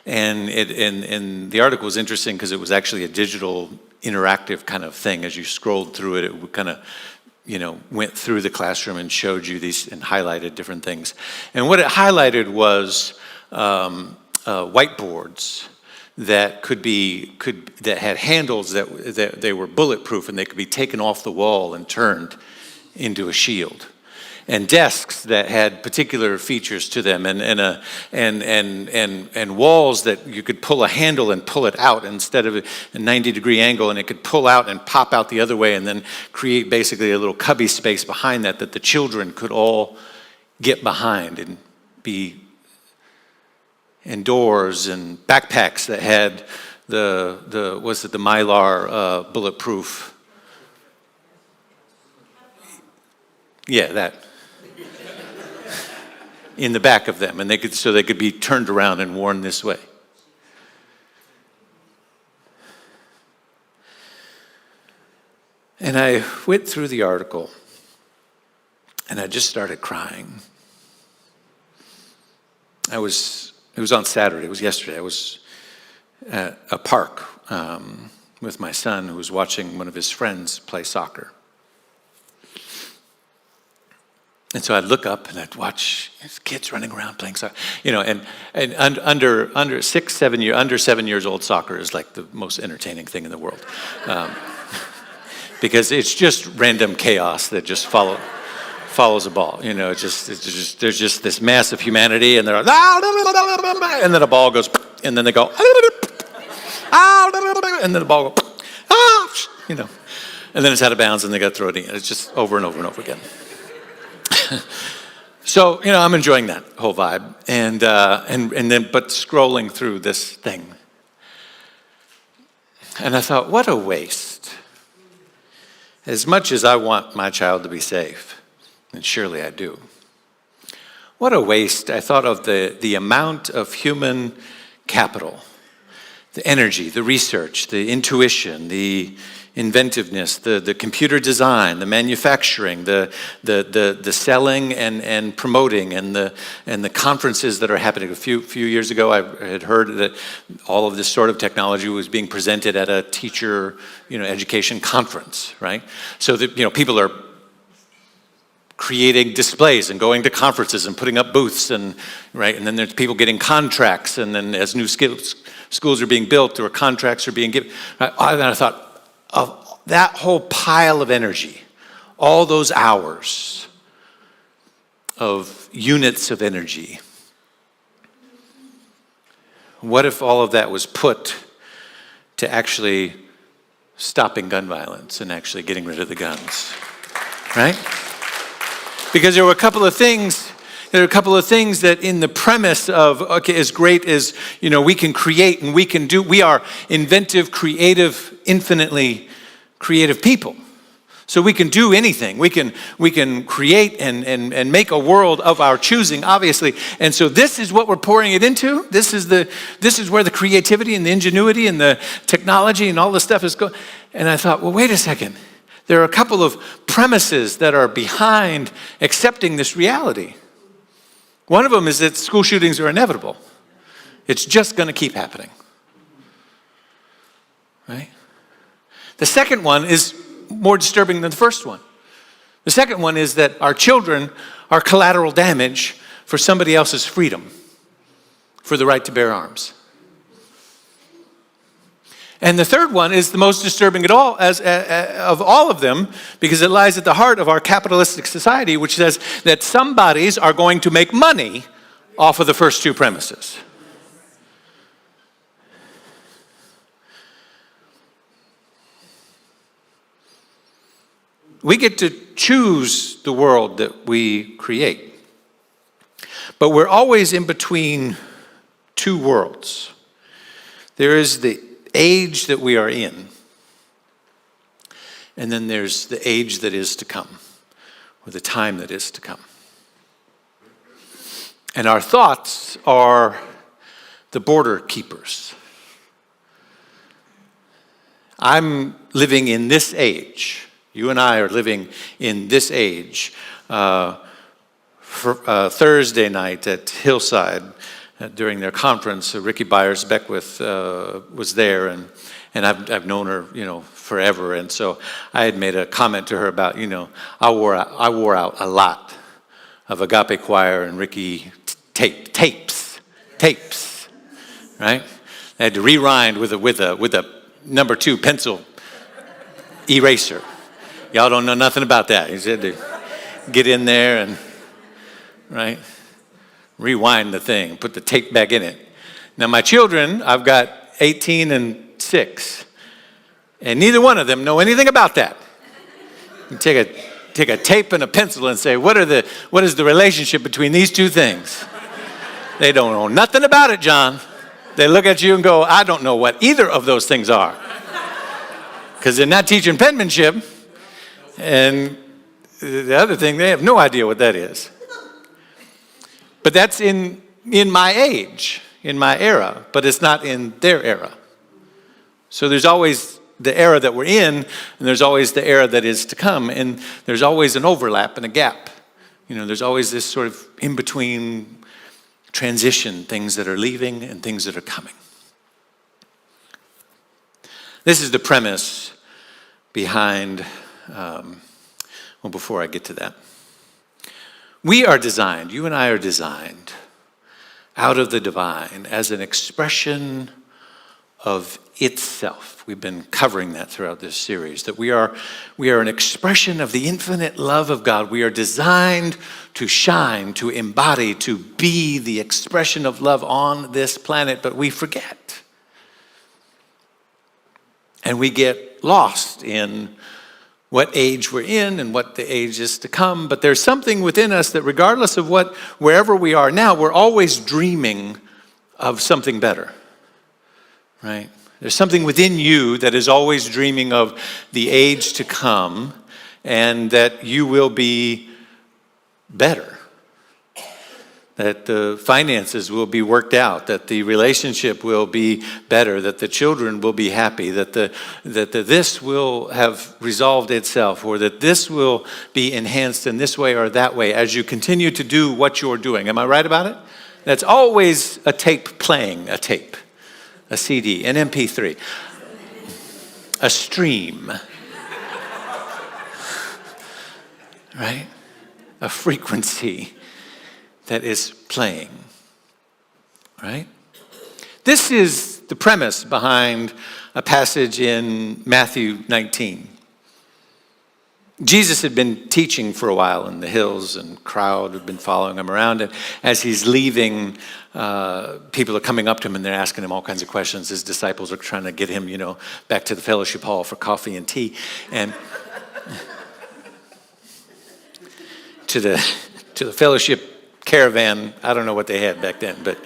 And the article was interesting because it was actually a digital interactive kind of thing. As you scrolled through it, it would kind of went through the classroom and showed you these and highlighted different things. And what it highlighted was whiteboards that that had handles that they were bulletproof and they could be taken off the wall and turned into a shield. And desks that had particular features to them, and walls that you could pull a handle and pull it out instead of a 90-degree angle, and it could pull out and pop out the other way, and then create basically a little cubby space behind that the children could all get behind and be. And doors and backpacks that had the Mylar bulletproof. Yeah, that. In the back of them, and they could be turned around and worn this way. And I went through the article, and I just started crying. It was on Saturday. It was yesterday. I was at a park with my son, who was watching one of his friends play soccer. And so I'd look up and I'd watch his kids running around playing soccer, and under 7 years old, soccer is like the most entertaining thing in the world, because it's just random chaos that just follows a ball. It's just there's just this mass of humanity, and they're like, and then a ball goes, and then they go, and then the ball goes, and then it's out of bounds, and they got to throw it in. It's just over and over and over again. So, I'm enjoying that whole vibe, and then scrolling through this thing. And I thought, what a waste. As much as I want my child to be safe, and surely I do, what a waste. I thought of the amount of human capital, the energy, the research, the intuition, the inventiveness, the computer design, the manufacturing, the selling and promoting, and the conferences that are happening. A few years ago, I had heard that all of this sort of technology was being presented at a teacher, education conference, right? So that people are creating displays and going to conferences and putting up booths, and then there's people getting contracts, and then as new schools are being built or contracts are being given. And I thought, of that whole pile of energy, all those hours of units of energy, what if all of that was put to actually stopping gun violence and actually getting rid of the guns, right? Because there were a couple of things that in the premise of, okay, as great as, we can create and we can do, we are inventive, creative, infinitely creative people. So we can do anything. We can create and make a world of our choosing, obviously. And so this is what we're pouring it into. This is where the creativity and the ingenuity and the technology and all this stuff is going. And I thought, well, wait a second. There are a couple of premises that are behind accepting this reality. One of them is that school shootings are inevitable. It's just going to keep happening. Right? The second one is more disturbing than the first one. The second one is that our children are collateral damage for somebody else's freedom, for the right to bear arms. And the third one is the most disturbing of all of them, because it lies at the heart of our capitalistic society, which says that some bodies are going to make money off of the first two premises. We get to choose the world that we create, but we're always in between two worlds. There is the age that we are in, and then there's the age that is to come, or the time that is to come. And our thoughts are the border keepers. I'm living in this age. You and I are living in this age. Thursday night at Hillside, during their conference, Ricky Byers-Beckwith was there, and I've known her, forever. And so I had made a comment to her about, I wore out a lot of Agape Choir and Ricky tapes, right? I had to rewind with a number 2 pencil eraser. Y'all don't know nothing about that. You had to get in there and, right, rewind the thing, put the tape back in it. Now my children, I've got 18 and 6, and neither one of them know anything about that. You take a tape and a pencil and say, what is the relationship between these two things? They don't know nothing about it, John. They look at you and go, I don't know what either of those things are. Because they're not teaching penmanship. And the other thing, they have no idea what that is. But that's in my age, in my era, but it's not in their era. So there's always the era that we're in, and there's always the era that is to come, and there's always an overlap and a gap. There's always this sort of in-between transition, things that are leaving and things that are coming. This is the premise behind, before I get to that. We are designed, you and I are designed out of the divine as an expression of itself. We've been covering that throughout this series, that we are an expression of the infinite love of God. We are designed to shine, to embody, to be the expression of love on this planet, but we forget. And we get lost in what age we're in and what the age is to come, but there's something within us that regardless of wherever we are now, we're always dreaming of something better, right? There's something within you that is always dreaming of the age to come and that you will be better, that the finances will be worked out, that the relationship will be better, that the children will be happy, that this will have resolved itself, or that this will be enhanced in this way or that way as you continue to do what you're doing. Am I right about it? That's always a tape playing, a tape, a CD, an MP3, a stream, right? A frequency that is playing, right? This is the premise behind a passage in Matthew 19. Jesus had been teaching for a while in the hills, and crowd had been following him around. And as he's leaving, people are coming up to him and they're asking him all kinds of questions. His disciples are trying to get him, back to the fellowship hall for coffee and tea. And to the fellowship caravan, I don't know what they had back then, but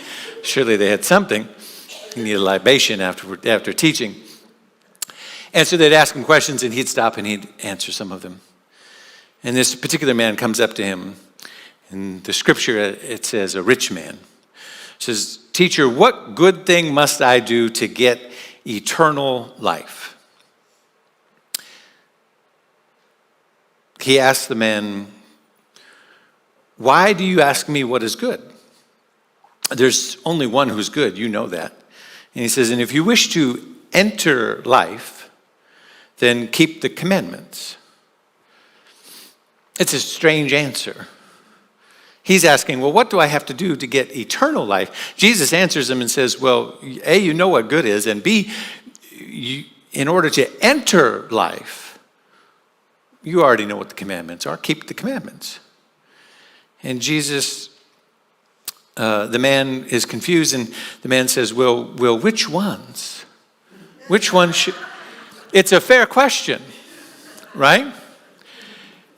surely they had something. You need a libation after teaching. And so they'd ask him questions, and he'd stop and he'd answer some of them. And this particular man comes up to him. In the scripture, it says, a rich man. It says, "Teacher, what good thing must I do to get eternal life?" He asked the man, "Why do you ask me what is good? There's only one who's good, you know that." And he says, "And if you wish to enter life, then keep the commandments." It's a strange answer. He's asking, well, what do I have to do to get eternal life? Jesus answers him and says, well, A, you know what good is, and B, in order to enter life, you already know what the commandments are. Keep the commandments. And Jesus, the man is confused, and the man says, well, which ones? Which ones should... It's a fair question, right?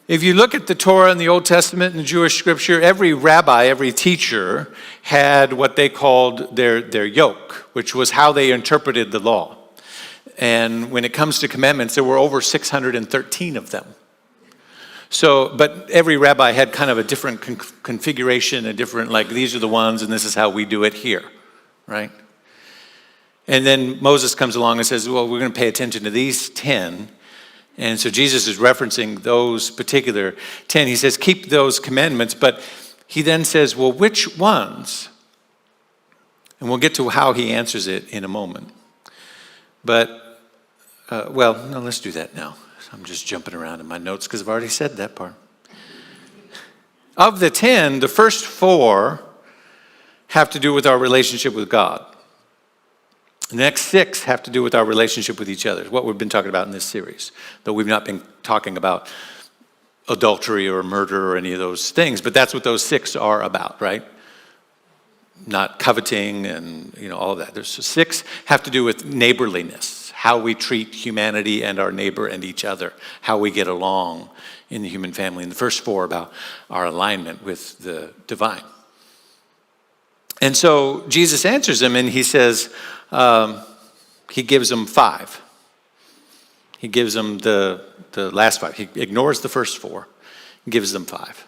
If you look at the Torah in the Old Testament and the Jewish scripture, every rabbi, every teacher had what they called their yoke, which was how they interpreted the law. And when it comes to commandments, there were over 613 of them. So, but every rabbi had kind of a different configuration, a different, like, these are the ones and this is how we do it here, right? And then Moses comes along and says, well, we're going to pay attention to these 10. And so Jesus is referencing those particular 10. He says, keep those commandments. But he then says, well, which ones? And we'll get to how he answers it in a moment. But, no, let's do that now. I'm just jumping around in my notes because I've already said that part. Of the 10, the first 4 have to do with our relationship with God. The next 6 have to do with our relationship with each other, what we've been talking about in this series, though we've not been talking about adultery or murder or any of those things, but that's what those 6 are about, right? Not coveting and all of that. There's 6 have to do with neighborliness, how we treat humanity and our neighbor and each other, how we get along in the human family. And the first 4 about our alignment with the divine. And so Jesus answers him and he says, he gives them 5. He gives them the last 5. He ignores the first 4, and gives them 5.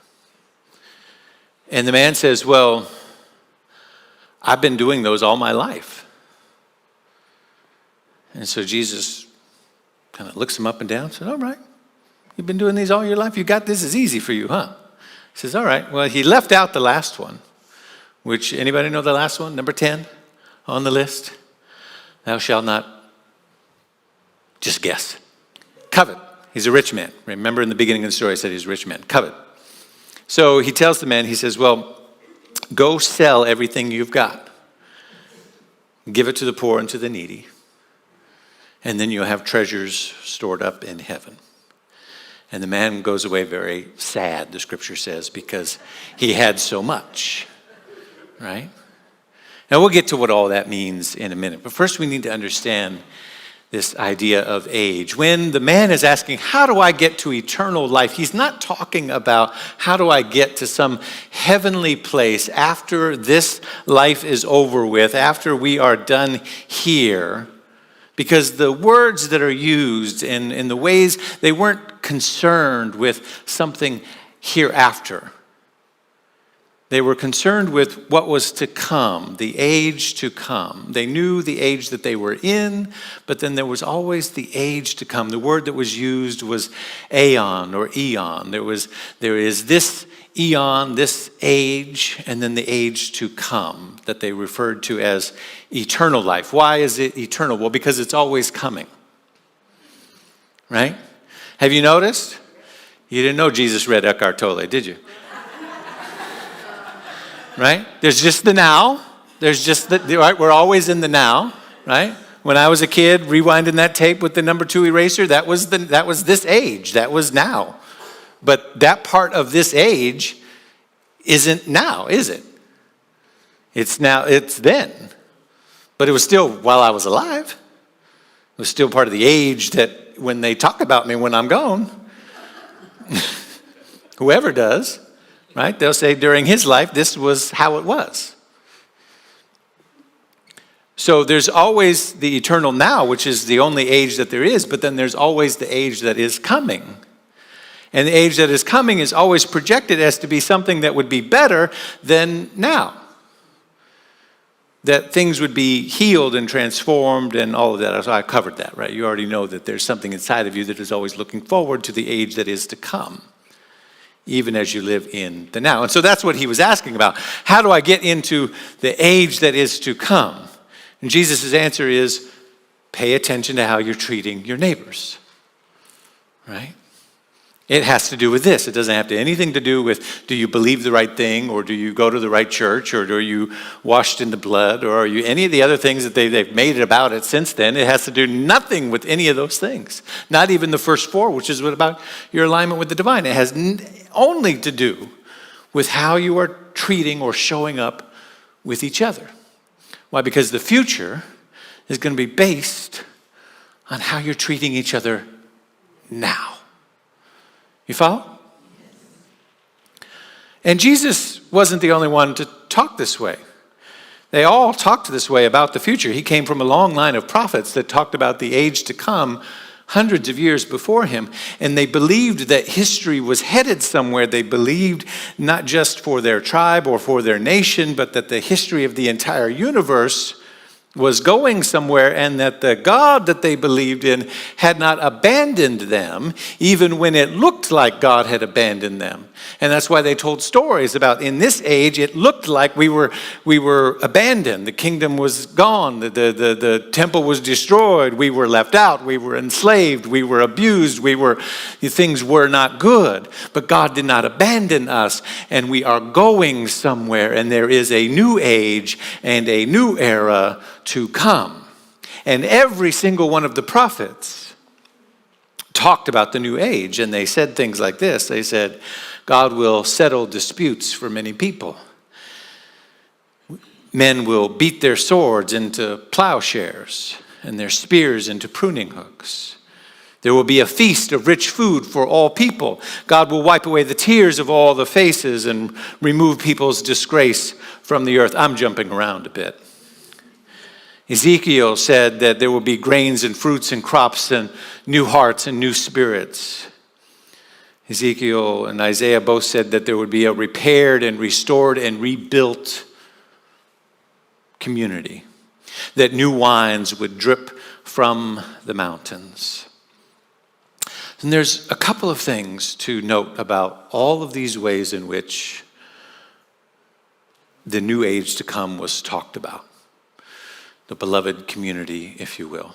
And the man says, well, I've been doing those all my life. And so Jesus kind of looks him up and down and says, all right, you've been doing these all your life? You got this is easy for you, huh? He says, all right. Well, he left out the last one, which, anybody know the last one? Number 10 on the list. Thou shalt not, just guess. Covet. He's a rich man. Remember in the beginning of the story I said he's a rich man. Covet. So he tells the man, he says, well, go sell everything you've got. Give it to the poor and to the needy. And then you'll have treasures stored up in heaven. And the man goes away very sad, the scripture says, because he had so much, right? Now we'll get to what all that means in a minute. But first we need to understand this idea of age. When the man is asking, how do I get to eternal life? He's not talking about how do I get to some heavenly place after this life is over with, after we are done here. Because the words that are used in the ways, they weren't concerned with something hereafter. They were concerned with what was to come, the age to come. They knew the age that they were in, but then there was always the age to come. The word that was used was aeon or eon. There is this eon, this age, and then the age to come that they referred to as eternal life. Why is it eternal? Well, because it's always coming. Right? Have you noticed? You didn't know Jesus read Eckhart Tolle, did you? Right? There's just the now. There's just right? We're always in the now, right? When I was a kid, rewinding that tape with the number 2 eraser, that was this age. That was now. But that part of this age isn't now, is it? It's now, it's then. But it was still while I was alive. It was still part of the age that when they talk about me when I'm gone, whoever does, right? They'll say during his life, this was how it was. So there's always the eternal now, which is the only age that there is, but then there's always the age that is coming. And the age that is coming is always projected as to be something that would be better than now. That things would be healed and transformed and all of that. So I covered that, right? You already know that there's something inside of you that is always looking forward to the age that is to come, even as you live in the now. And so that's what he was asking about. How do I get into the age that is to come? And Jesus' answer is, pay attention to how you're treating your neighbors, right? It has to do with this. It doesn't have anything to do with, do you believe the right thing, or do you go to the right church, or are you washed in the blood, or are you any of the other things that they've made it about it since then. It has to do nothing with any of those things. Not even the first 4, which is about your alignment with the divine. It has only to do with how you are treating or showing up with each other. Why? Because the future is going to be based on how you're treating each other now. You follow? And Jesus wasn't the only one to talk this way. They all talked this way about the future. He came from a long line of prophets that talked about the age to come hundreds of years before him. And they believed that history was headed somewhere. They believed not just for their tribe or for their nation, but that the history of the entire universe was going somewhere, and that the God that they believed in had not abandoned them, even when it looked like God had abandoned them. And that's why they told stories about, in this age, it looked like we were abandoned. The kingdom was gone. The temple was destroyed. We were left out. We were enslaved. We were abused. Things were not good. But God did not abandon us, and we are going somewhere, and there is a new age and a new era to come. And every single one of the prophets talked about the new age, and they said things like this. They said, God will settle disputes for many people. Men will beat their swords into plowshares and their spears into pruning hooks. There will be a feast of rich food for all people. God will wipe away the tears of all the faces and remove people's disgrace from the earth. I'm jumping around a bit. Ezekiel said that there will be grains and fruits and crops and new hearts and new spirits. Ezekiel and Isaiah both said that there would be a repaired and restored and rebuilt community, that new wines would drip from the mountains. And there's a couple of things to note about all of these ways in which the new age to come was talked about. The beloved community, if you will.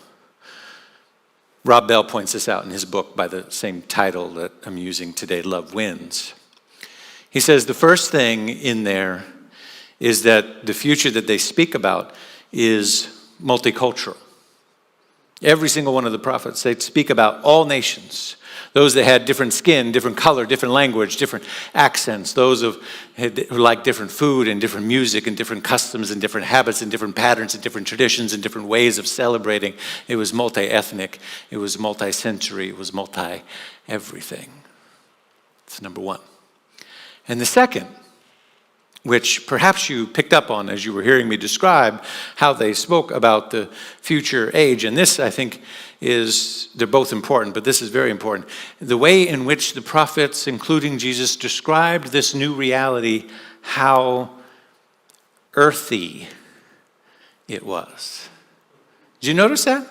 Rob Bell points this out in his book by the same title that I'm using today, Love Wins. He says the first thing in there is that the future that they speak about is multicultural. Every single one of the prophets, they speak about all nations. those that had different skin, different color, different language, different accents, those who liked different food and different music and different customs and different habits and different patterns and different traditions and different ways of celebrating. It was multi-ethnic, it was multi-sensory, it was multi-everything. That's number one. And the second, which perhaps you picked up on as you were hearing me describe how they spoke about the future age. And this, I think, they're both important, but this is very important. The way in which the prophets, including Jesus, described this new reality, how earthy it was. Did you notice that?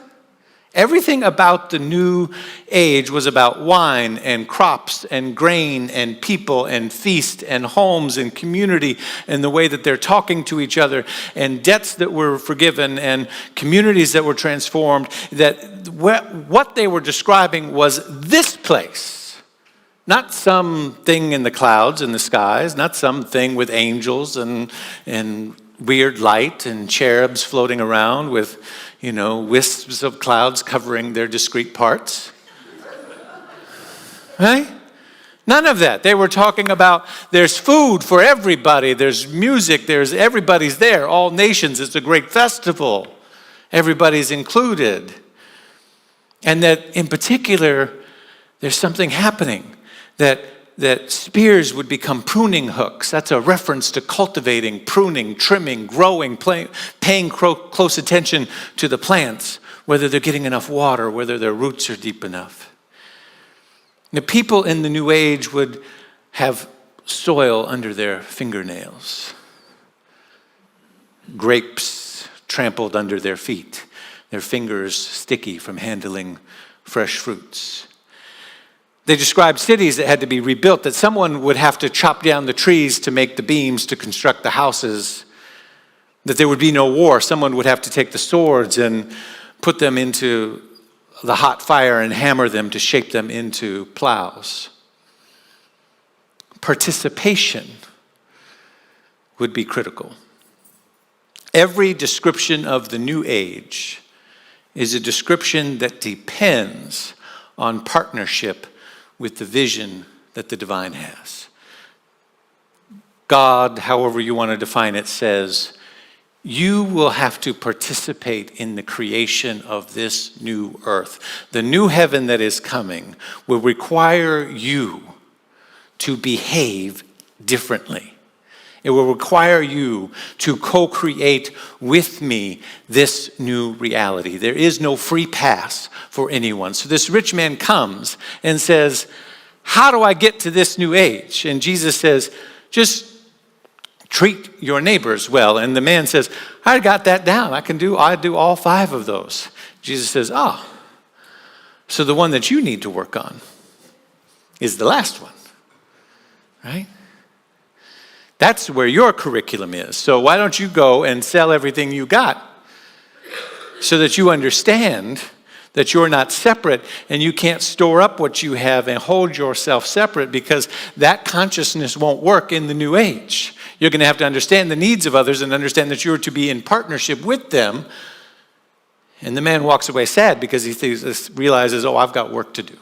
Everything about the new age was about wine and crops and grain and people and feast and homes and community and the way that they're talking to each other and debts that were forgiven and communities that were transformed. That what they were describing was this place, not something in the clouds and the skies, not something with angels and weird light and cherubs floating around with wisps of clouds covering their discrete parts. Right? None of that. They were talking about there's food for everybody, there's music, everybody's there, all nations, it's a great festival. Everybody's included. And that in particular, there's something happening that spears would become pruning hooks. That's a reference to cultivating, pruning, trimming, growing, paying close attention to the plants, whether they're getting enough water, whether their roots are deep enough. The people in the New Age would have soil under their fingernails, grapes trampled under their feet, their fingers sticky from handling fresh fruits. They described cities that had to be rebuilt, that someone would have to chop down the trees to make the beams to construct the houses, that there would be no war. Someone would have to take the swords and put them into the hot fire and hammer them to shape them into plows. Participation would be critical. Every description of the New Age is a description that depends on partnership with the vision that the divine has. God, however you want to define it, says, you will have to participate in the creation of this new earth. The new heaven that is coming will require you to behave differently. It will require you to co-create with me this new reality. There is no free pass for anyone. So this rich man comes and says, how do I get to this new age? And Jesus says, just treat your neighbors well. And the man says, I got that down. I do all 5 of those. Jesus says, so the one that you need to work on is the last one, right? That's where your curriculum is. So why don't you go and sell everything you got so that you understand that you're not separate and you can't store up what you have and hold yourself separate, because that consciousness won't work in the new age. You're going to have to understand the needs of others and understand that you're to be in partnership with them. And the man walks away sad because he realizes, I've got work to do.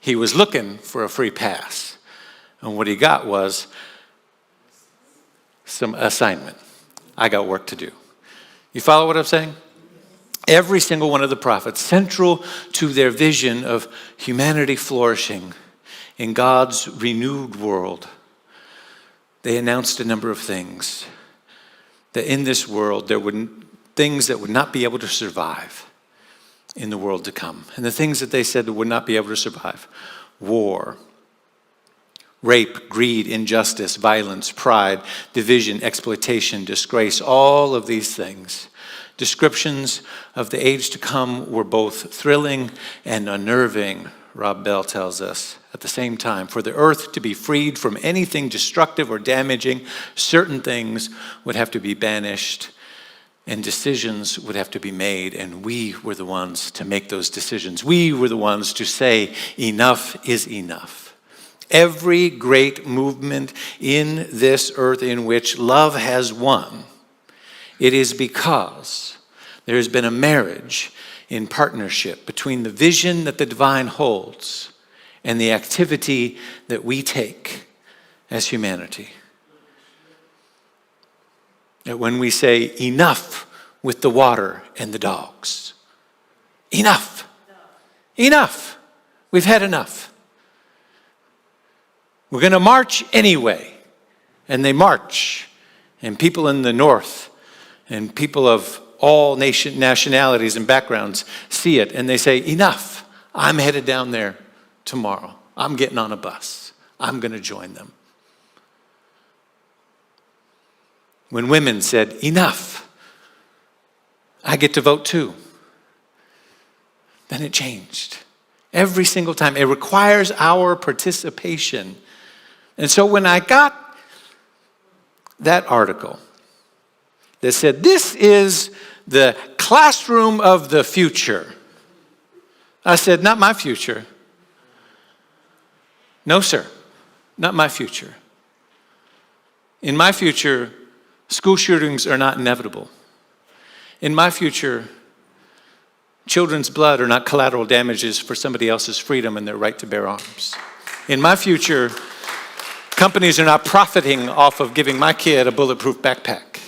He was looking for a free pass. And what he got was some assignment. I got work to do. You follow what I'm saying? Every single one of the prophets, central to their vision of humanity flourishing in God's renewed world, they announced a number of things. That in this world, there were things that would not be able to survive in the world to come. And the things that they said that would not be able to survive: war, rape, greed, injustice, violence, pride, division, exploitation, disgrace, all of these things. Descriptions of the age to come were both thrilling and unnerving, Rob Bell tells us, at the same time. For the earth to be freed from anything destructive or damaging, certain things would have to be banished and decisions would have to be made, and we were the ones to make those decisions. We were the ones to say enough is enough. Every great movement in this earth in which love has won, it is because there has been a marriage in partnership between the vision that the divine holds and the activity that we take as humanity. That when we say enough with the water and the dogs, enough, enough, we've had enough. We're going to march anyway. And they march, and people in the north and people of all nationalities and backgrounds see it, and they say, enough, I'm headed down there tomorrow. I'm getting on a bus. I'm going to join them. When women said, enough, I get to vote too, then it changed. Every single time. It requires our participation. And so when I got that article that said, this is the classroom of the future, I said, not my future. No, sir, not my future. In my future, school shootings are not inevitable. In my future, children's blood are not collateral damages for somebody else's freedom and their right to bear arms. In my future, companies are not profiting off of giving my kid a bulletproof backpack.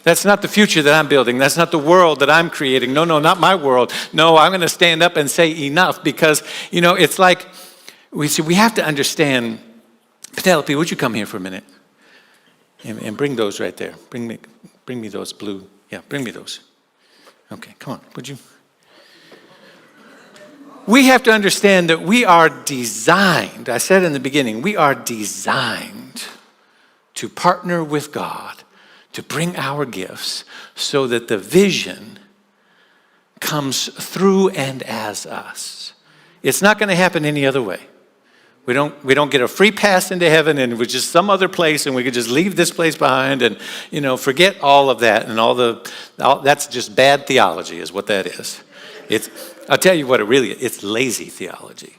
That's not the future that I'm building. That's not the world that I'm creating. No, not my world. No, I'm going to stand up and say enough because, it's like we have to understand. Penelope, would you come here for a minute? And bring those right there. Bring me those blue. Yeah, bring me those. Okay, come on. Would you? We have to understand that we are designed, I said in the beginning, we are designed to partner with God, to bring our gifts so that the vision comes through and as us. It's not going to happen any other way. We don't get a free pass into heaven and we're just some other place and we could just leave this place behind and, forget all of that and that's just bad theology is what that is. I'll tell you what it really is. It's lazy theology.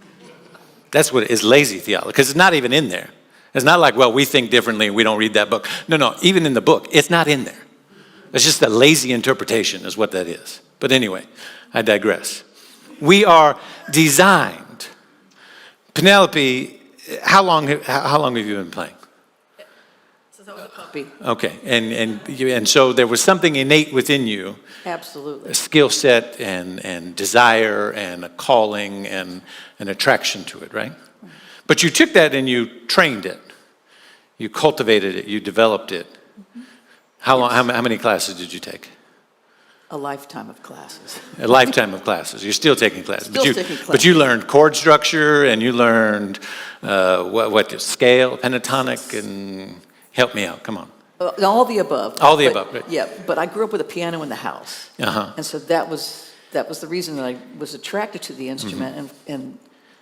That's what it is, lazy theology, because it's not even in there. It's not like, well, we think differently and we don't read that book. No, even in the book, it's not in there. It's just a lazy interpretation is what that is. But anyway, I digress. We are designed. Penelope, how long have you been playing? Since I was a puppy. Okay, and so there was something innate within you. Absolutely. A skill set and desire and a calling and an attraction to it, right? But you took that and you trained it. You cultivated it. You developed it. How long? How many classes did you take? A lifetime of classes. A lifetime of classes. You're still taking classes. Still taking classes. But you learned chord structure and you learned what scale, pentatonic, and help me out. Come on. All the above. All the above, right. Yeah, but I grew up with a piano in the house. Uh-huh. And so that was the reason that I was attracted to the instrument. And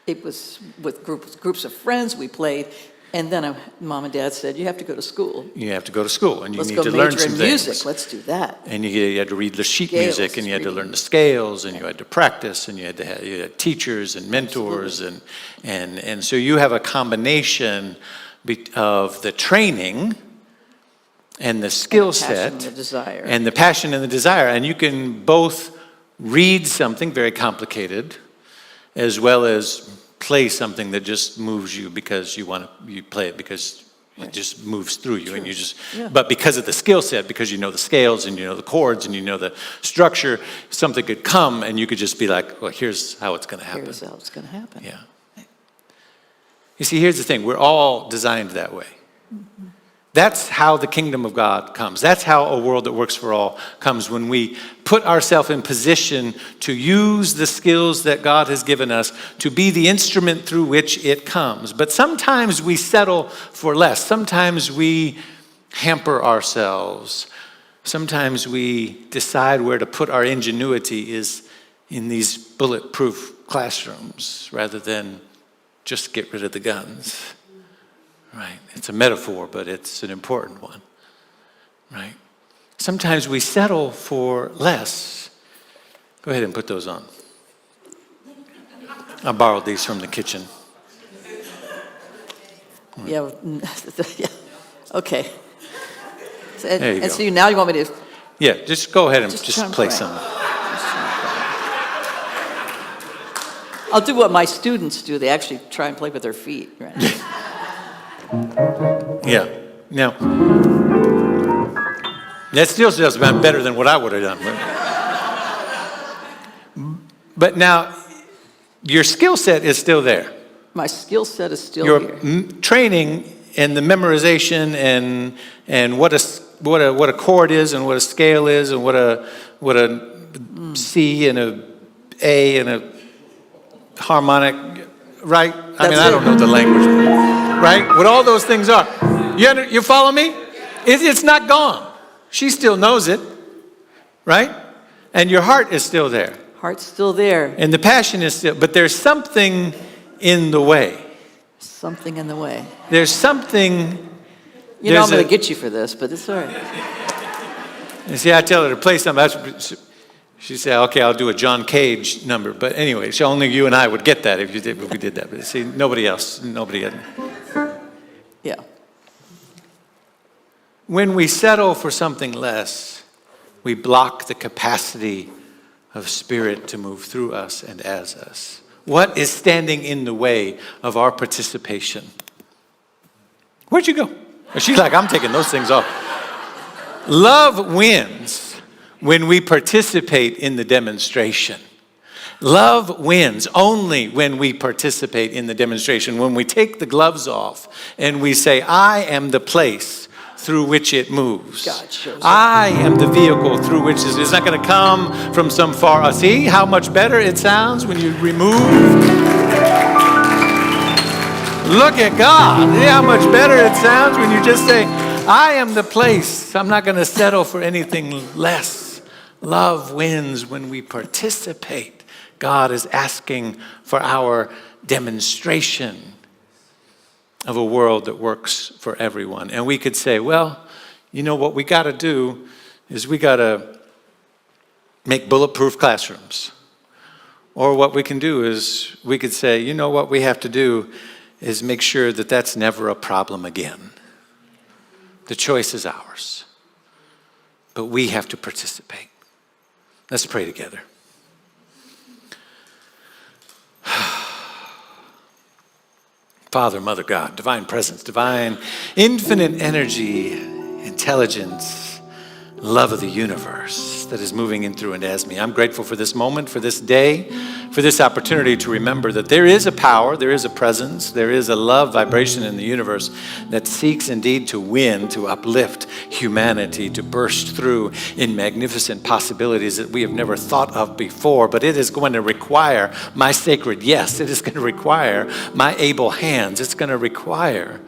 it was with groups of friends we played. And then Mom and Dad said, you have to go to school. You have to go to school and you Let's need go to learn major some in things. music. Let's do that. And you had to read the sheet Scales, music, and you had to reading. learn the scales, and you had to practice, and you had teachers and mentors, and so you have a combination of the training and the skill set, And the desire. and the passion and the desire, and you can both read something very complicated, as well as play something that just moves you because you play it because it just moves through you. True. And you just, but because of the skill set, because you know the scales and you know the chords and you know the structure, something could come and you could just be like, well, here's how it's going to happen. Here's how it's going to happen. Yeah. You see, here's the thing. We're all designed that way. Mm-hmm. That's how the kingdom of God comes. That's how a world that works for all comes, when we put ourselves in position to use the skills that God has given us to be the instrument through which it comes. But sometimes we settle for less. Sometimes we hamper ourselves. Sometimes we decide where to put our ingenuity is in these bulletproof classrooms rather than just get rid of the guns. Right, it's a metaphor, but it's an important one, right? Sometimes we settle for less. Go ahead and put those on. I borrowed these from the kitchen. Yeah. Yeah. Okay. So, There you go. so now you want me to? Yeah, just go ahead and just try and play play. some. I'll do what my students do. They actually try and play with their feet. Right? Yeah. Now, that still sounds better than what I would have done. But now, your skill set is still there. My skill set is still Your here. training and the memorization and what a chord is and what a scale is and what a C and a A and a harmonic, right? I mean, I don't know the language, right? What all those things are. You follow me? It's not gone. She still knows it, right? And your heart is still there. Heart's still there. And the passion is still, but there's something in the way. Something in the way. There's something. You know I'm going to get you for this, but it's all right. You see, I tell her to play something. She said, okay, I'll do a John Cage number. But anyway, only you and I would get that if we did that. But see, nobody else. Yeah. When we settle for something less, we block the capacity of Spirit to move through us and as us. What is standing in the way of our participation? Where'd you go? She's like, I'm taking those things off. Love wins when we participate in the demonstration. Love wins only when we participate in the demonstration. When we take the gloves off and we say, I am the place through which it moves. God shows up. I am the vehicle through which it's not going to come from some far. See how much better it sounds when you remove? Look at God. See how much better it sounds when you just say, I am the place. I'm not going to settle for anything less. Love wins when we participate. God is asking for our demonstration of a world that works for everyone. And we could say, well, you know what we got to do is we got to make bulletproof classrooms. Or what we can do is we could say, you know what we have to do is make sure that that's never a problem again. The choice is ours. But we have to participate. Let's pray together. Father, Mother, God, divine presence, divine, infinite energy, intelligence, love of the universe that is moving in through and as me. I'm grateful for this moment, for this day, for this opportunity to remember that there is a power, there is a presence, there is a love vibration in the universe that seeks indeed to win, to uplift humanity, to burst through in magnificent possibilities that we have never thought of before. But it is going to require my sacred yes. It is going to require my able hands. It's going to require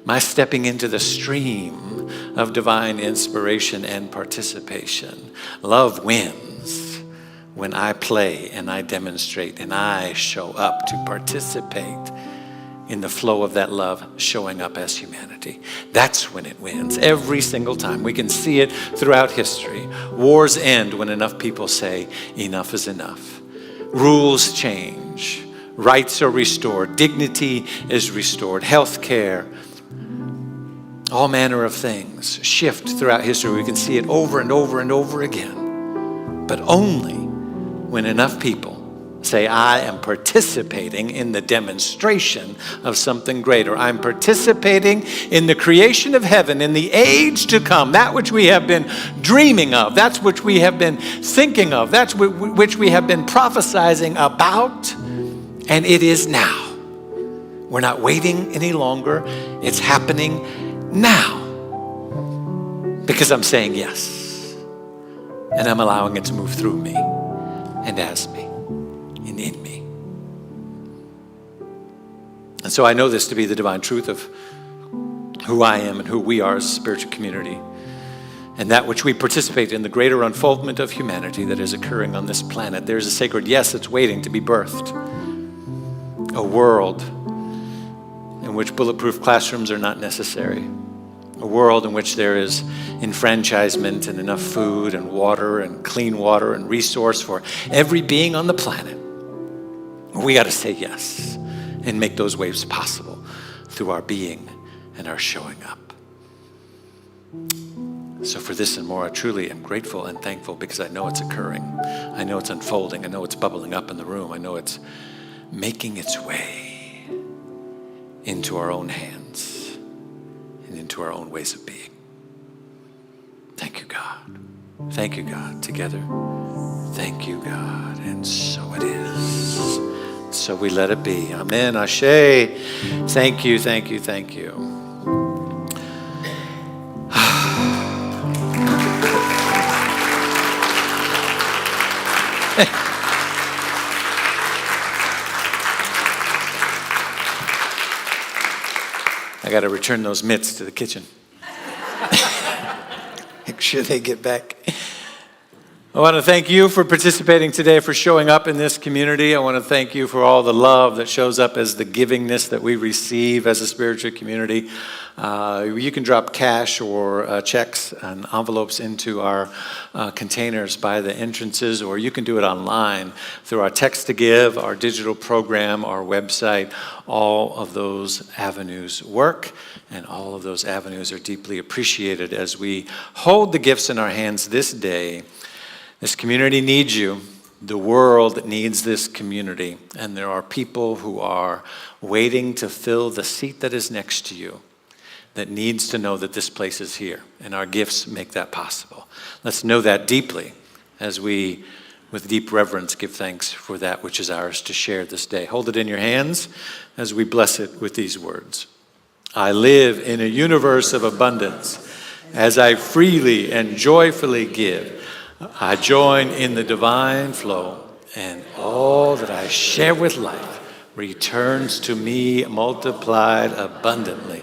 my stepping into the stream of divine inspiration and participation. Love wins when I play and I demonstrate and I show up to participate in the flow of that love showing up as humanity. That's when it wins every single time. We can see it throughout history. Wars end when enough people say enough is enough. Rules change. Rights are restored. Dignity is restored. Health care, all manner of things shift throughout history. We can see it over and over and over again. But only when enough people say, I am participating in the demonstration of something greater. I'm participating in the creation of heaven, in the age to come, that which we have been dreaming of, that's which we have been thinking of, that's which we have been prophesizing about, and it is now. We're not waiting any longer. It's happening now, because I'm saying yes, and I'm allowing it to move through me and as me and in me. And so I know this to be the divine truth of who I am and who we are as a spiritual community, and that which we participate in the greater unfoldment of humanity that is occurring on this planet. There's a sacred yes that's waiting to be birthed. A world in which bulletproof classrooms are not necessary. A world in which there is enfranchisement and enough food and water and clean water and resource for every being on the planet. We got to say yes and make those waves possible through our being and our showing up. So for this and more, I truly am grateful and thankful, because I know it's occurring. I know it's unfolding. I know it's bubbling up in the room. I know it's making its way into our own hands and into our own ways of being. Thank you, God. Thank you, God. Together. Thank you, God. And so it is. So we let it be. Amen. Ashe. Thank you, thank you, thank you. I got to return those mitts to the kitchen. Make sure they get back. I want to thank you for participating today, for showing up in this community. I want to thank you for all the love that shows up as the givingness that we receive as a spiritual community. You can drop cash or checks and envelopes into our containers by the entrances, or you can do it online through our text to give, our digital program, our website. All of those avenues work, and all of those avenues are deeply appreciated as we hold the gifts in our hands this day. This community needs you. The world needs this community. And there are people who are waiting to fill the seat that is next to you that needs to know that this place is here. And our gifts make that possible. Let's know that deeply as we, with deep reverence, give thanks for that which is ours to share this day. Hold it in your hands as we bless it with these words. I live in a universe of abundance as I freely and joyfully give. I join in the divine flow, and all that I share with life returns to me multiplied abundantly.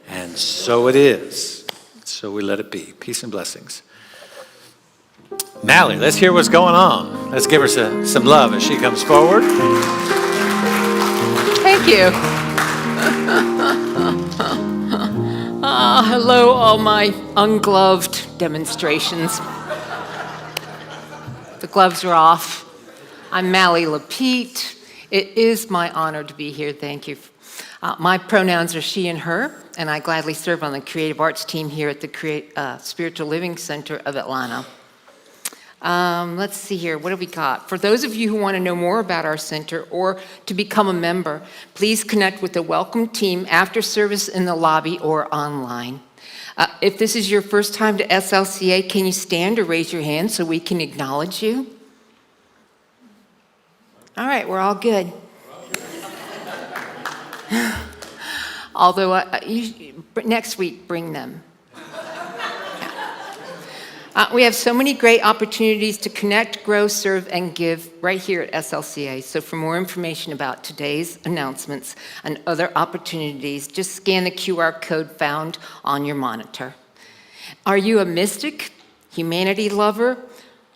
And so it is. So we let it be. Peace and blessings. Mally, let's hear what's going on. Let's give her some love as she comes forward. Thank you. Hello, all my ungloved demonstrations. The gloves are off. I'm Mally Lapete. It is my honor to be here. Thank you. My pronouns are she and her, and I gladly serve on the creative arts team here at the Spiritual Living Center of Atlanta. Let's see here. What have we got? For those of you who want to know more about our center or to become a member, please connect with the welcome team after service in the lobby or online. If this is your first time to SLCA, can you stand or raise your hand so we can acknowledge you? All right, we're all good. Although next week, bring them. We have so many great opportunities to connect, grow, serve, and give right here at SLCA. So for more information about today's announcements and other opportunities, just scan the QR code found on your monitor. Are you a mystic, humanity lover,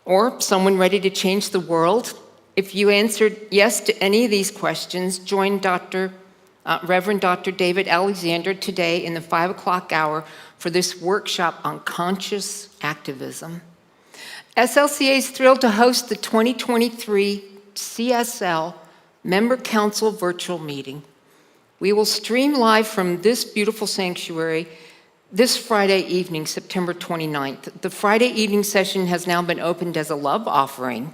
or someone ready to change the world? If you answered yes to any of these questions, join Reverend Dr. David Alexander today in the 5 o'clock hour for this workshop on conscious activism. SLCA is thrilled to host the 2023 CSL Member Council virtual meeting. We will stream live from this beautiful sanctuary this Friday evening, September 29th. The Friday evening session has now been opened as a love offering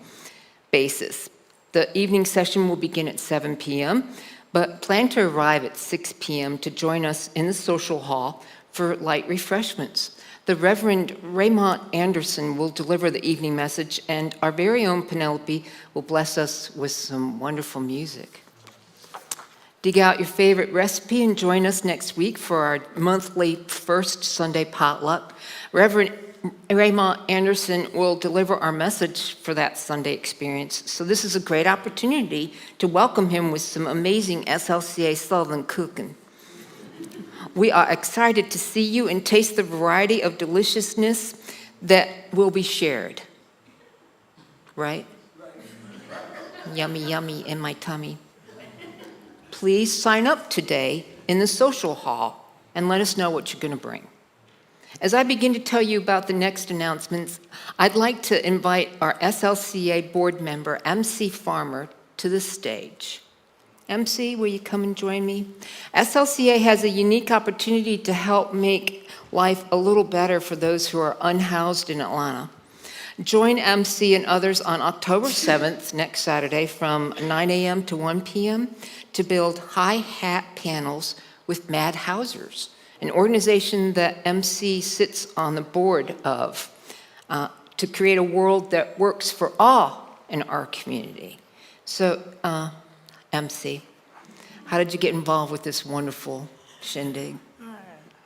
basis. The evening session will begin at 7 p.m., but plan to arrive at 6 p.m. to join us in the social hall for light refreshments. The Reverend Raymond Anderson will deliver the evening message, and our very own Penelope will bless us with some wonderful music. Dig out your favorite recipe and join us next week for our monthly first Sunday potluck. Reverend Raymond Anderson will deliver our message for that Sunday experience. So this is a great opportunity to welcome him with some amazing SLCA Southern cooking. We are excited to see you and taste the variety of deliciousness that will be shared. Right? Yummy, yummy in my tummy. Please sign up today in the social hall and let us know what you're going to bring. As I begin to tell you about the next announcements, I'd like to invite our SLCA board member, MC Farmer, to the stage. MC, will you come and join me? SLCA has a unique opportunity to help make life a little better for those who are unhoused in Atlanta. Join MC and others on October 7th, next Saturday, from 9 a.m. to 1 p.m. to build high-hat panels with Mad Housers, an organization that MC sits on the board of, to create a world that works for all in our community. So, MC, how did you get involved with this wonderful shindig?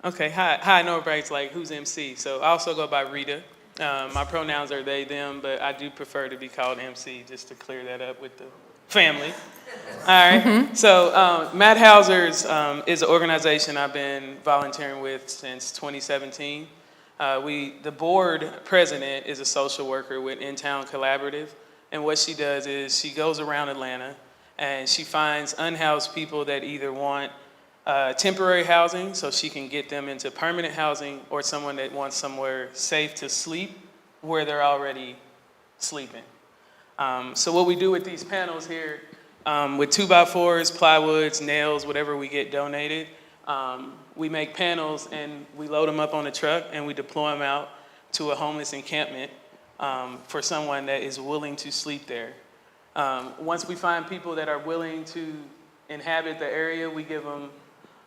Okay, hi, I know everybody's like, who's MC? So I also go by Rita. My pronouns are they, them, but I do prefer to be called MC, just to clear that up with the family. All right, so Mad Housers is an organization I've been volunteering with since 2017. The board president is a social worker with In Town Collaborative, and what she does is she goes around Atlanta and she finds unhoused people that either want temporary housing so she can get them into permanent housing, or someone that wants somewhere safe to sleep where they're already sleeping. So what we do with these panels here, with 2x4s, plywoods, nails, whatever we get donated, we make panels and we load them up on a truck and we deploy them out to a homeless encampment for someone that is willing to sleep there. Once we find people that are willing to inhabit the area, we give them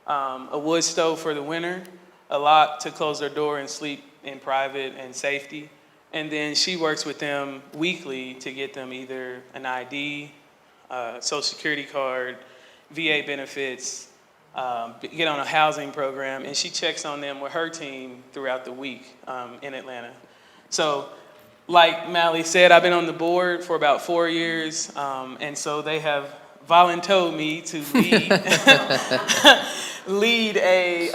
a wood stove for the winter, a lock to close their door and sleep in private and safety. And then she works with them weekly to get them either an ID, Social Security card, VA benefits, get on a housing program, and she checks on them with her team throughout the week in Atlanta. So, like Mally said, I've been on the board for about 4 years, and so they have volunteered me to lead a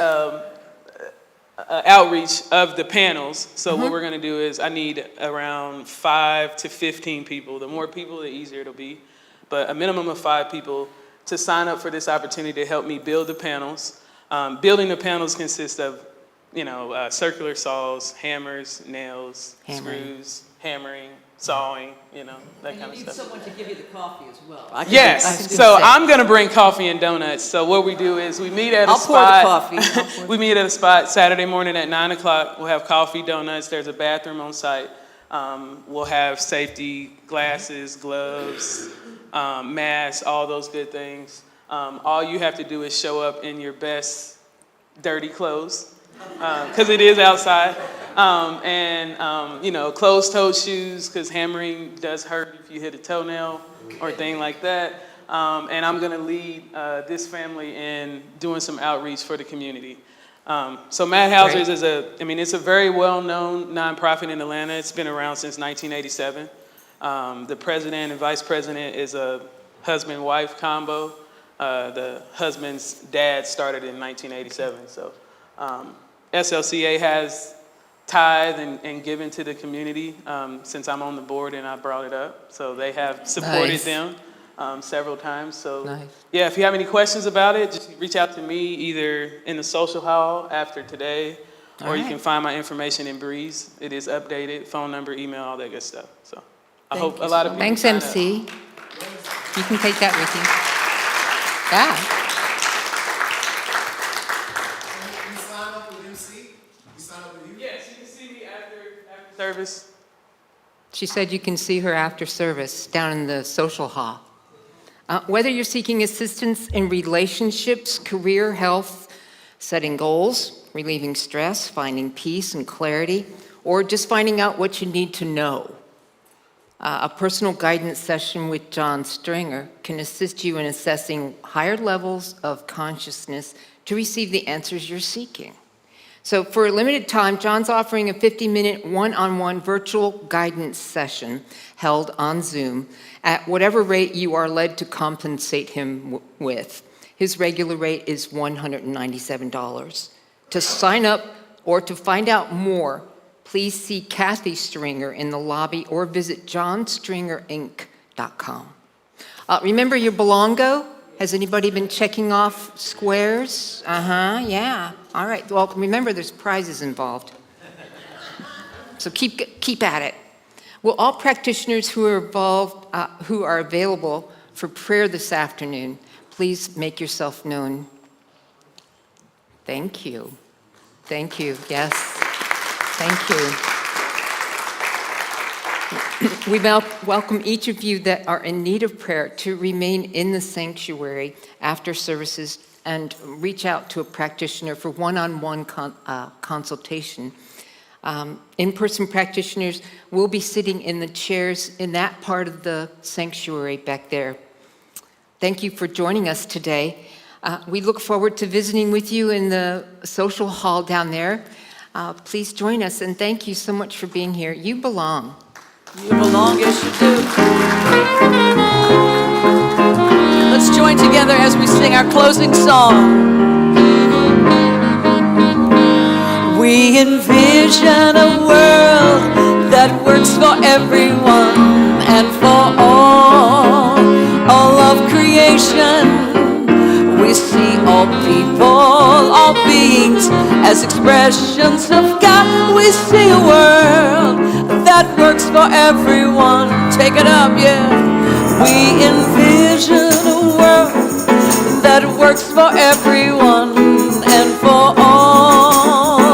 outreach of the panels. So what we're gonna do is I need around 5 to 15 people. The more people, the easier it'll be. But a minimum of 5 people to sign up for this opportunity to help me build the panels. Building the panels consists of, circular saws, hammers, nails, screws, hammering, sawing, that kind of stuff. You need someone to give you the coffee as well. Yes, so I'm gonna bring coffee and donuts. So what we do is we meet at a spot. I'll pour the coffee. We meet at a spot Saturday morning at 9 o'clock. We'll have coffee, donuts. There's a bathroom on site. We'll have safety glasses, gloves, masks, all those good things. All you have to do is show up in your best dirty clothes, because it is outside. Closed-toed shoes, because hammering does hurt if you hit a toenail or thing like that. And I'm gonna lead this family in doing some outreach for the community. So Mad Housers is it's a very well-known nonprofit in Atlanta. It's been around since 1987. The president and vice president is a husband-wife combo. The husband's dad started in 1987. So SLCA has tithe and given to the community since I'm on the board and I brought it up. So they have supported them several times. So yeah, if you have any questions about it, just reach out to me either in the social hall after today, or you can find my information in Breeze. It is updated, phone number, email, all that good stuff. So I hope a lot of people Thanks, sign up. MC. You can take that with you. Yeah. You sign up with MC? You sign up with you? Yes, you can see me after service. She said you can see her after service down in the social hall. Whether you're seeking assistance in relationships, career, health, setting goals, relieving stress, finding peace and clarity, or just finding out what you need to know, a personal guidance session with John Stringer can assist you in assessing higher levels of consciousness to receive the answers you're seeking. So for a limited time, John's offering a 50-minute one-on-one virtual guidance session held on Zoom at whatever rate you are led to compensate him with. His regular rate is $197. To sign up or to find out more, please see Kathy Stringer in the lobby or visit johnstringerinc.com. Remember your Belongo? Has anybody been checking off squares? Yeah. All right. Well, remember there's prizes involved. So keep at it. Well, all practitioners who are available for prayer this afternoon, please make yourself known. Thank you. Thank you. Yes. Thank you. We welcome each of you that are in need of prayer to remain in the sanctuary after services and reach out to a practitioner for one-on-one consultation. In-person practitioners will be sitting in the chairs in that part of the sanctuary back there. Thank you for joining us today. We look forward to visiting with you in the social hall down there. Please join us, and thank you so much for being here. You belong. You belong, yes you do. Let's join together as we sing our closing song. We envision a world that works for everyone and for all of creation. We see all people, all beings as expressions of God. We see a world that works for everyone. Take it up, yeah. We envision a world that works for everyone and for all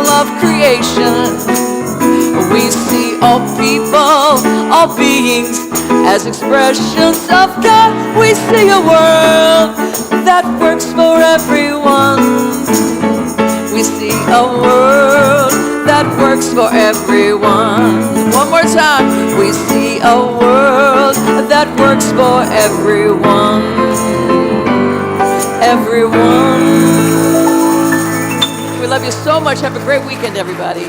of creation. We see all people, all beings as expressions of God. We see a world that works for everyone. We see a world that works for everyone. One more time. We see a world that works for everyone. Everyone. We love you so much. Have a great weekend, everybody.